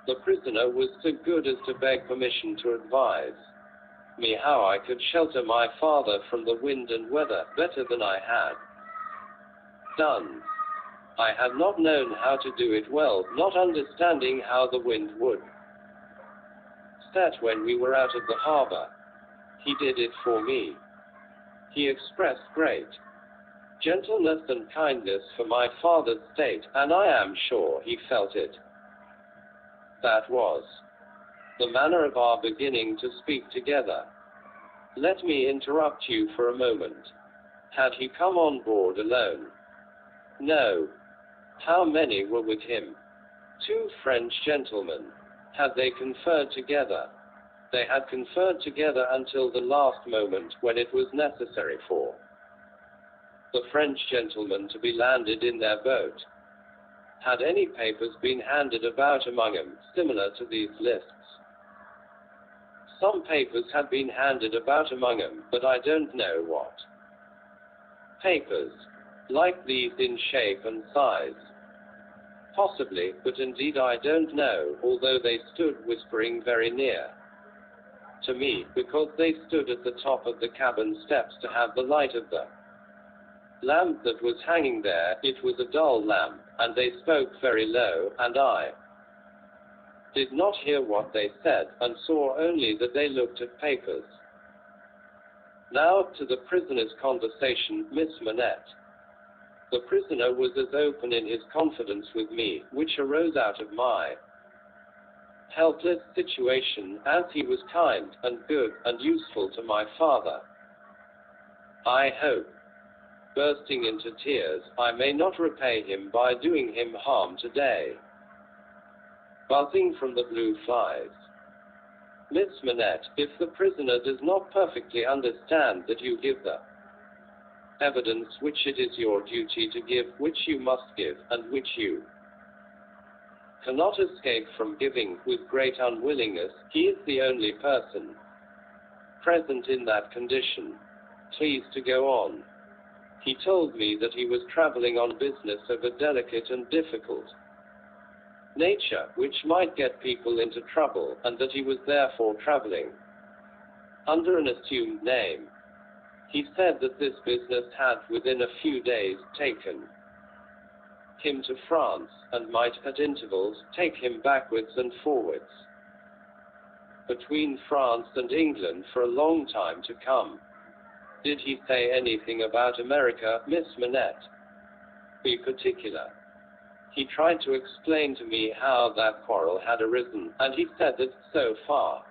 The prisoner was so good as to beg permission to advise me how I could shelter my father from the wind and weather better than I had done. I had not known how to do it well, not understanding how the wind would set when we were out of the harbor. He did it for me. He expressed great gentleness and kindness for my father's state, and I am sure he felt it. That was the manner of our beginning to speak together. Let me interrupt you for a moment. Had he come on board alone? No. How many were with him? 2 French gentlemen. Had they conferred together? They had conferred together until the last moment, when it was necessary for the French gentlemen to be landed in their boat. Had any papers been handed about among them, similar to these lists? Some papers had been handed about among them, but I don't know what papers. Like these in shape and size? Possibly, but indeed I don't know, although they stood whispering very near to me, because they stood at the top of the cabin steps to have the light of the lamp that was hanging there. It was a dull lamp, and they spoke very low, and I did not hear what they said, and saw only that they looked at papers. Now to the prisoner's conversation, Miss Manette. The prisoner was as open in his confidence with me, which arose out of my helpless situation, as he was kind, and good, and useful to my father. I hope, bursting into tears, I may not repay him by doing him harm today. Buzzing from the blue flies. Miss Manette, if the prisoner does not perfectly understand that you give the evidence which it is your duty to give, which you must give, and which you cannot escape from giving, with great unwillingness, he is the only person present in that condition. Please to go on. He told me that he was traveling on business of a delicate and difficult nature, which might get people into trouble, and that he was therefore traveling under an assumed name. He said that this business had, within a few days, taken him to France, and might, at intervals, take him backwards and forwards between France and England for a long time to come. Did he say anything about America, Miss Manette? Be particular. He tried to explain to me how that quarrel had arisen, and he said that so far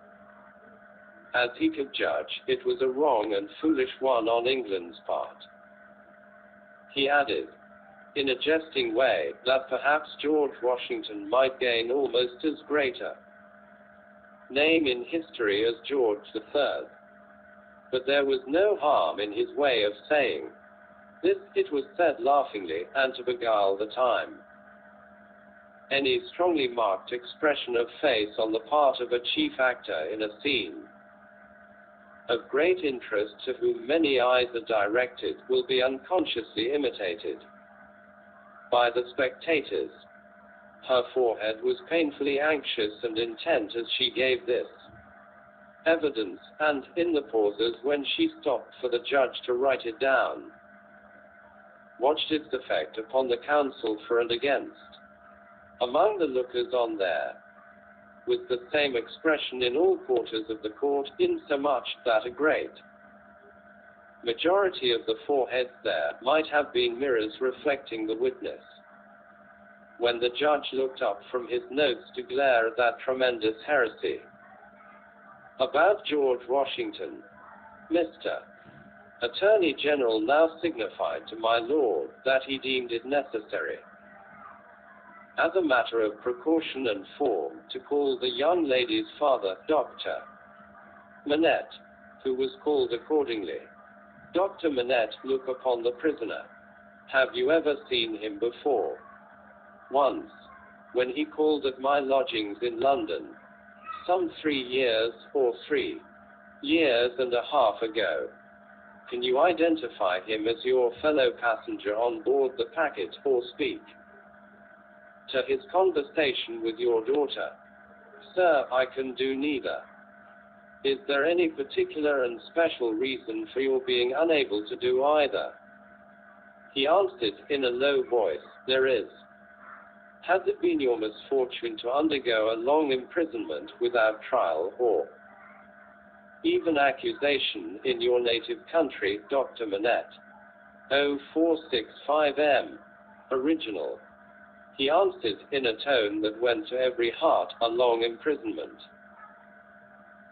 as he could judge, it was a wrong and foolish one on England's part. He added, in a jesting way, that perhaps George Washington might gain almost as great a name in history as George III. But there was no harm in his way of saying this. It was said laughingly, and to beguile the time. Any strongly marked expression of face on the part of a chief actor in a scene of great interest to whom many eyes are directed will be unconsciously imitated by the spectators. Her forehead was painfully anxious and intent as she gave this evidence, and, in the pauses when she stopped for the judge to write it down, watched its effect upon the counsel for and against among the lookers on there, with the same expression in all quarters of the court, insomuch that a great majority of the foreheads there might have been mirrors reflecting the witness. When the judge looked up from his notes to glare at that tremendous heresy about George Washington, Mr. Attorney General now signified to my lord that he deemed it necessary, as a matter of precaution and form, to call the young lady's father, Dr. Manette, who was called accordingly. Dr. Manette, look upon the prisoner. Have you ever seen him before? Once, when he called at my lodgings in London, some 3 years, or 3 years and a half ago. Can you identify him as your fellow passenger on board the packet, or speak to his conversation with your daughter? Sir, I can do neither. Is there any particular and special reason for your being unable to do either? He answered in a low voice, there is. Has it been your misfortune to undergo a long imprisonment without trial or even accusation in your native country, Dr. Manette? 0465M. Original. He answered in a tone that went to every heart, a long imprisonment.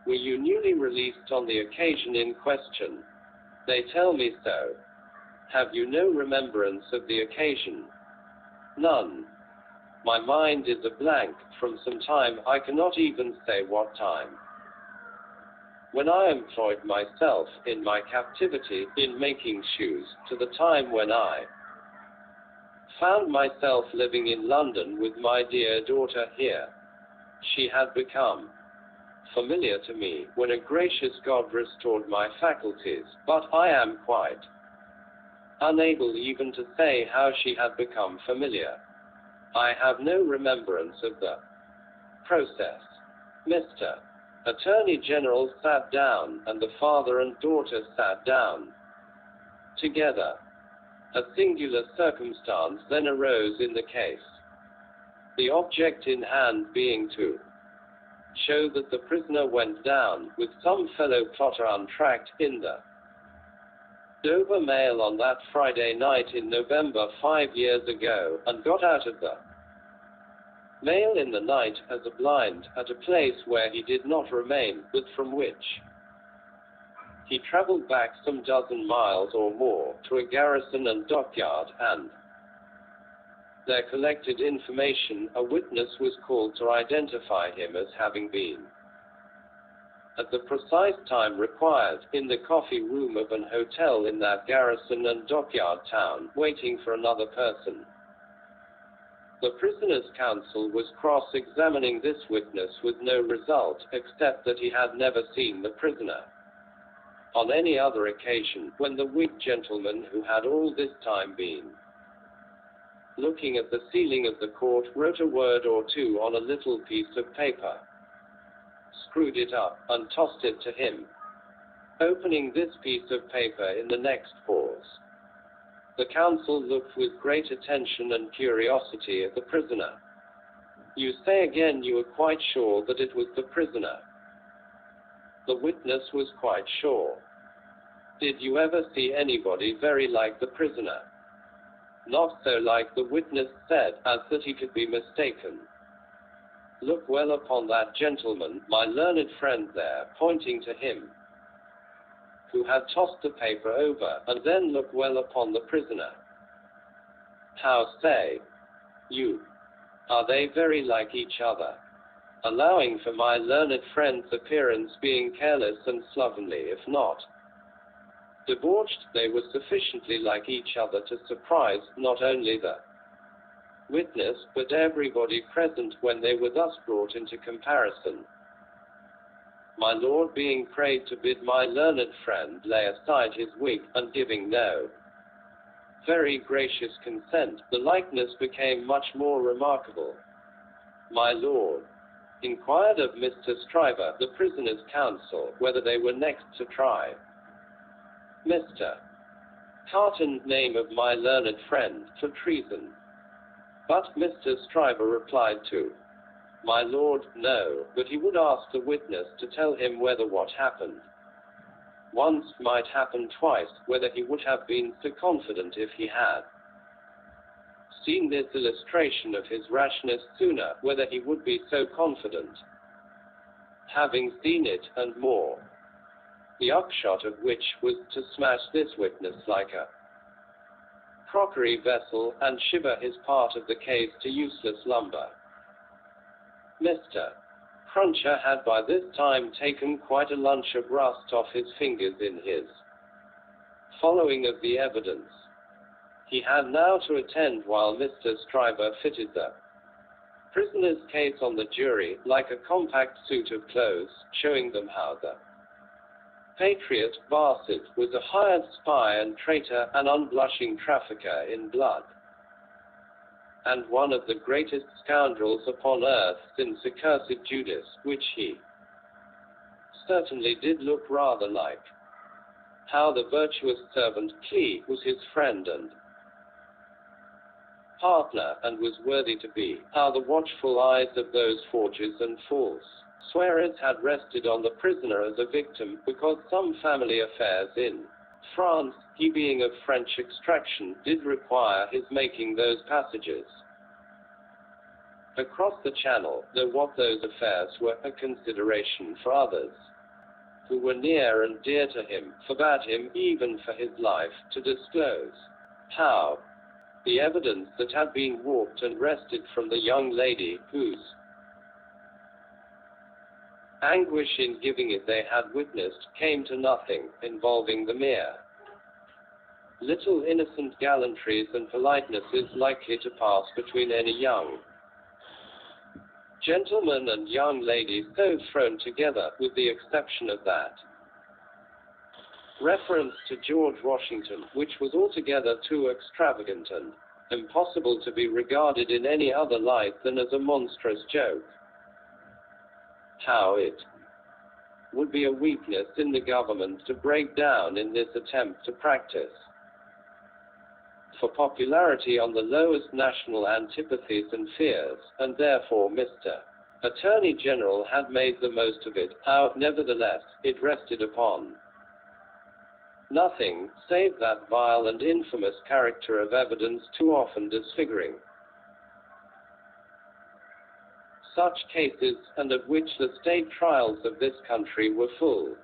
Were you newly released on the occasion in question? They tell me so. Have you no remembrance of the occasion? None. My mind is a blank, from some time, I cannot even say what time. When I employed myself, in my captivity, in making shoes, to the time when I found myself living in London with my dear daughter here. She had become familiar to me, when a gracious God restored my faculties, but I am quite unable even to say how she had become familiar. I have no remembrance of the process. Mr. Attorney General sat down, and the father and daughter sat down together. A singular circumstance then arose in the case, the object in hand being to show that the prisoner went down, with some fellow plotter untracked, in the Dover mail on that Friday night in November 5 years ago, and got out of the mail in the night, as a blind, at a place where he did not remain, but from which he traveled back some dozen miles or more, to a garrison and dockyard, and there collected information. A witness was called to identify him as having been at the precise time required, in the coffee room of an hotel in that garrison and dockyard town, waiting for another person. The prisoner's counsel was cross-examining this witness with no result, except that he had never seen the prisoner on any other occasion, when the wigged gentleman, who had all this time been looking at the ceiling of the court, wrote a word or two on a little piece of paper, screwed it up, and tossed it to him. Opening this piece of paper in the next pause, the counsel looked with great attention and curiosity at the prisoner. You say again you are quite sure that it was the prisoner? The witness was quite sure. Did you ever see anybody very like the prisoner? not so like the witness said, as that he could be mistaken. Look well upon that gentleman, my learned friend there, pointing to him, who had tossed the paper over, and then look well upon the prisoner. How say you? Are they very like each other? Allowing for my learned friend's appearance being careless and slovenly, if not debauched, they were sufficiently like each other to surprise not only the witness, but everybody present when they were thus brought into comparison. My lord being prayed to bid my learned friend lay aside his wig, and giving no very gracious consent, the likeness became much more remarkable. My lord inquired of Mr. Stryver, the prisoner's counsel, whether they were next to try Mr. Carton's name of my learned friend for treason. But Mr. Stryver replied to my lord, no, but he would ask the witness to tell him whether what happened once might happen twice, whether he would have been so confident if he had seen this illustration of his rashness sooner, whether he would be so confident, having seen it, and more. The upshot of which was to smash this witness like a crockery vessel, and shiver his part of the case to useless lumber. Mr. Cruncher had by this time taken quite a lunch of rust off his fingers in his following of the evidence. He had now to attend while Mr. Stryver fitted the prisoner's case on the jury, like a compact suit of clothes, showing them how the patriot, Barsad, was a hired spy and traitor, an unblushing trafficker in blood, and one of the greatest scoundrels upon earth since accursed Judas, which he certainly did look rather like. How the virtuous servant Clee was his friend and partner, and was worthy to be. How the watchful eyes of those forgers and false swearers had rested on the prisoner as a victim, because some family affairs in France, he being of French extraction, did require his making those passages across the Channel, though what those affairs were a consideration for others, who were near and dear to him, forbade him, even for his life, to disclose. How the evidence that had been warped and wrested from the young lady, whose anguish in giving it they had witnessed, came to nothing, involving the mere little innocent gallantries and politenesses likely to pass between any young gentleman and young lady so thrown together, with the exception of that reference to George Washington, which was altogether too extravagant and impossible to be regarded in any other light than as a monstrous joke. How it would be a weakness in the government to break down in this attempt to practice for popularity on the lowest national antipathies and fears, and therefore Mr. Attorney General had made the most of it. How, nevertheless, it rested upon nothing, save that vile and infamous character of evidence too often disfiguring such cases, and of which the state trials of this country were full.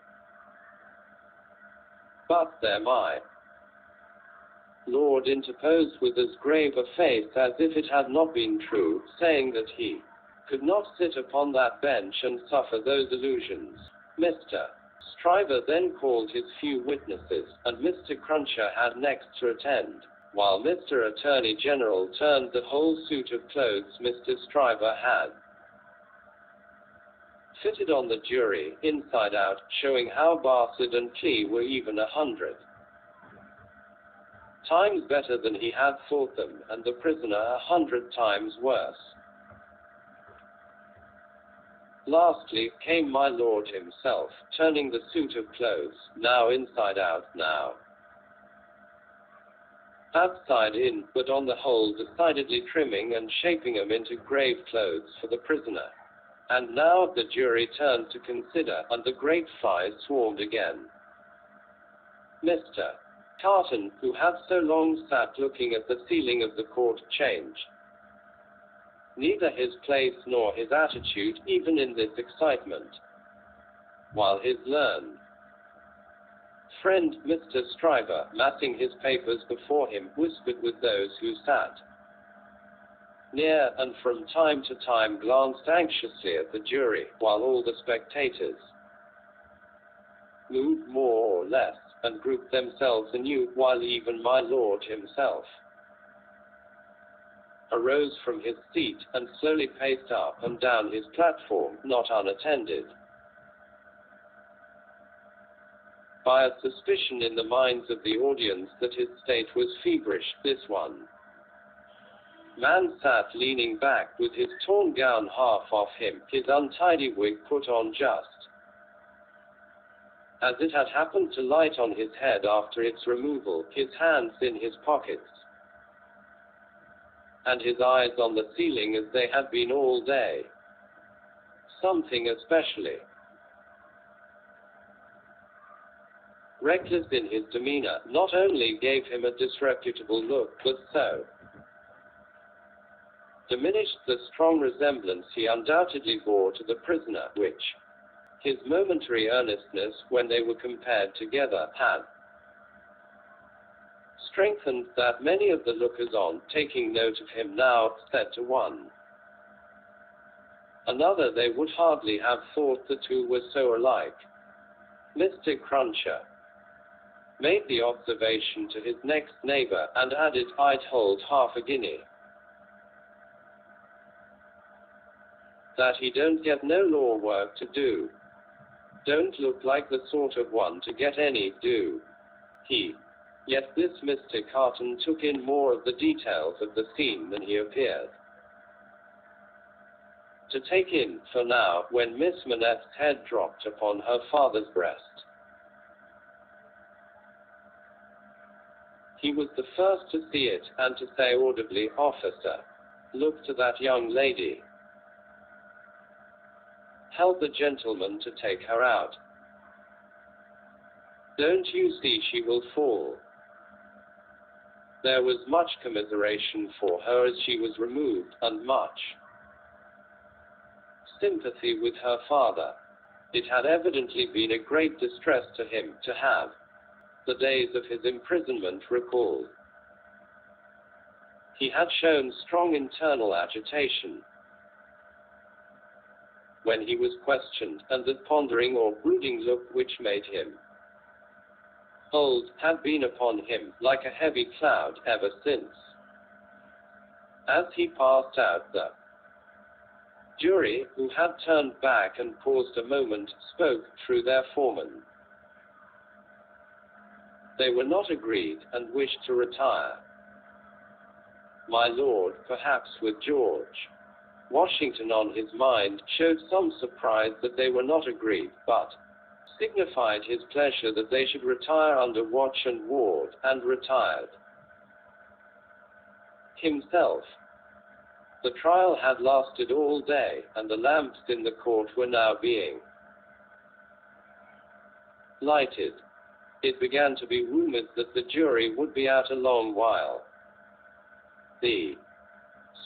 But there my lord interposed with as grave a face as if it had not been true, saying that he could not sit upon that bench and suffer those illusions. Mr. Stryver then called his few witnesses, and Mr. Cruncher had next to attend, while Mr. Attorney General turned the whole suit of clothes Mr. Stryver had fitted on the jury, inside out, showing how Barsad and Clee were even 100 times better than he had thought them, and the prisoner 100 times worse. Lastly, came my lord himself, turning the suit of clothes, now inside out, now outside in, but on the whole decidedly trimming and shaping them into grave clothes for the prisoner. And now the jury turned to consider, and the great flies swarmed again. Mr. Carton, who had so long sat looking at the ceiling of the court, changed. Neither his place nor his attitude, even in this excitement. While his learned friend, Mr. Stryver, massing his papers before him, whispered with those who sat near, and from time to time glanced anxiously at the jury, while all the spectators moved more or less, and grouped themselves anew, while even my lord himself arose from his seat, and slowly paced up and down his platform, not unattended by a suspicion in the minds of the audience that his state was feverish. This one man sat leaning back, with his torn gown half off him, his untidy wig put on just as it had happened to light on his head after its removal, his hands in his pockets, and his eyes on the ceiling as they had been all day. Something especially reckless in his demeanor not only gave him a disreputable look, but so diminished the strong resemblance he undoubtedly bore to the prisoner, which his momentary earnestness, when they were compared together, had strengthened, that many of the lookers-on, taking note of him now, said to one another they would hardly have thought the two were so alike. Mr. Cruncher made the observation to his next neighbor, and added, "I'd hold half a guinea that he don't get no law work to do. Don't look like the sort of one to get any, do he?" Yet this Mr. Carton took in more of the details of the scene than he appeared to take in, for now, when Miss Manette's head dropped upon her father's breast, he was the first to see it, and to say audibly, "Officer, look to that young lady. Help the gentleman to take her out. Don't you see she will fall?" There was much commiseration for her as she was removed, and much sympathy with her father. It had evidently been a great distress to him to have the days of his imprisonment recalled. He had shown strong internal agitation when he was questioned, and the pondering or brooding look which made him old had been upon him like a heavy cloud ever since. As he passed out, the jury, who had turned back and paused a moment, spoke through their foreman. They were not agreed, and wished to retire. My lord, perhaps with George Washington on his mind, showed some surprise that they were not agreed, but signified his pleasure that they should retire under watch and ward, and retired himself. The trial had lasted all day, and the lamps in the court were now being lighted. It began to be rumored that the jury would be out a long while. The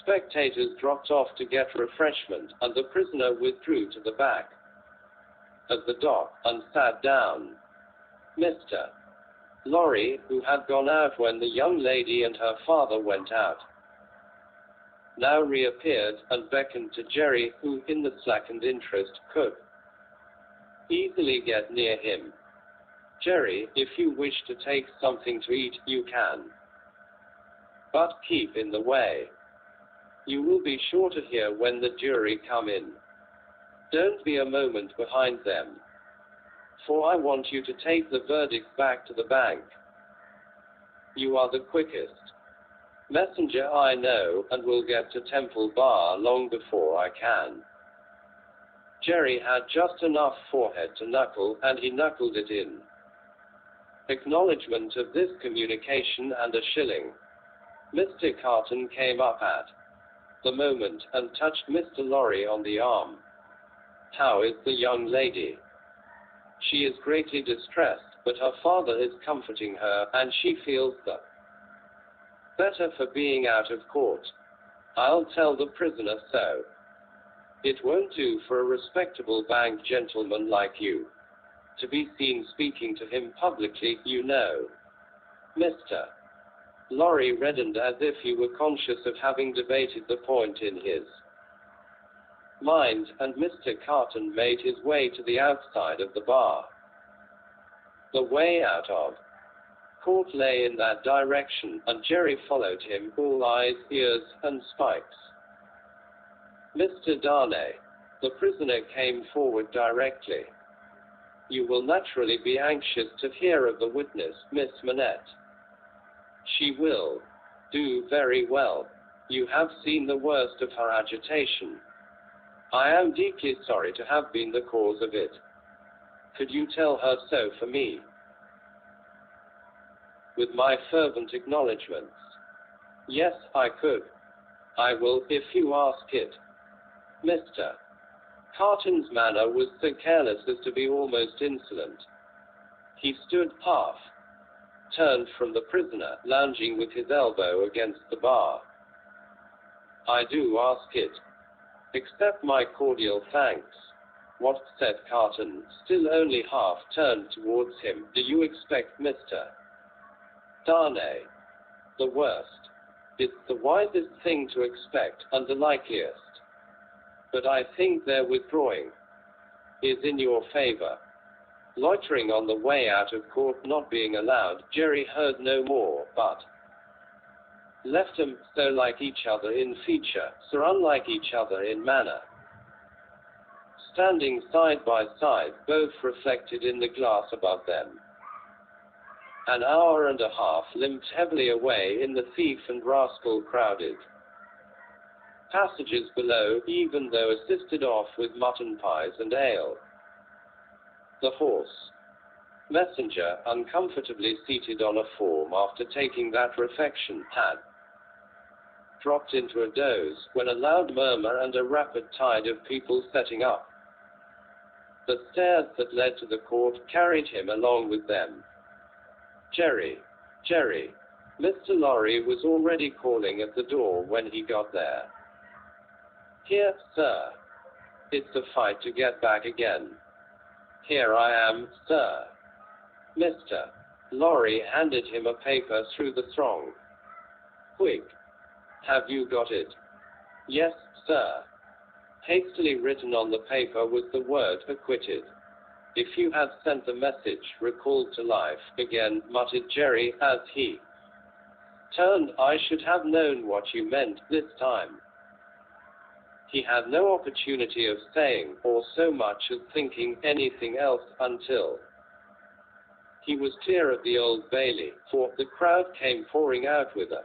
spectators dropped off to get refreshment, and the prisoner withdrew to the back of the dock, and sat down. Mr. Lorry, who had gone out when the young lady and her father went out, now reappeared, and beckoned to Jerry, who, in the slackened interest, could easily get near him. "Jerry, if you wish to take something to eat, you can. But keep in the way. You will be sure to hear when the jury come in. Don't be a moment behind them, for I want you to take the verdict back to the bank. You are the quickest messenger I know, and will get to Temple Bar long before I can." Jerry had just enough forehead to knuckle, and he knuckled it in acknowledgement of this communication and a shilling. Mr. Carton came up at the moment, and touched Mr. Lorry on the arm. "How is the young lady?" "She is greatly distressed, but her father is comforting her, and she feels the better for being out of court. I'll tell the prisoner so. It won't do for a respectable bank gentleman like you to be seen speaking to him publicly, you know. Mr. Lorry reddened as if he were conscious of having debated the point in his mind, and Mr. Carton made his way to the outside of the bar. The way out of court lay in that direction, and Jerry followed him, all eyes, ears, and spikes. Mr. Darnay, the prisoner came forward directly. You will naturally be anxious to hear of the witness, Miss Manette. She will do very well. You have seen the worst of her agitation. I am deeply sorry to have been the cause of it. Could you tell her so for me? With my fervent acknowledgments. Yes, I could. I will, if you ask it. Mr. Carton's manner was so careless as to be almost insolent. He stood half turned from the prisoner, lounging with his elbow against the bar. I do ask it. Accept my cordial thanks. What, said Carton, still only half turned towards him, do you expect, Mr. Darnay? The worst. It's the wisest thing to expect, and the likeliest. But I think their withdrawing is in your favor. Loitering on the way out of court not being allowed, Jerry heard no more, but left them so like each other in feature, so unlike each other in manner. Standing side by side, both reflected in the glass above them. An hour and a half limped heavily away in the thief and rascal crowded passages below, even though assisted off with mutton pies and ale. The horse messenger, uncomfortably seated on a form after taking that refection, had dropped into a doze, when a loud murmur and a rapid tide of people setting up the stairs that led to the court carried him along with them. Jerry, Jerry. Mr. Lorry was already calling at the door when he got there. Here, sir. It's a fight to get back again. Here I am, sir. Mr. Lorry handed him a paper through the throng. Quick. Have you got it? Yes, sir. Hastily written on the paper was the word acquitted. If you had sent the message recalled to life, again, muttered Jerry, as he turned, I should have known what you meant this time. He had no opportunity of saying, or so much as thinking, anything else until he was clear of the Old Bailey, for the crowd came pouring out with a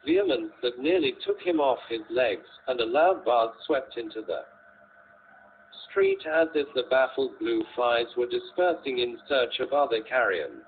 vehemence that nearly took him off his legs, and a loud buzz swept into the street as if the baffled blue flies were dispersing in search of other carrion.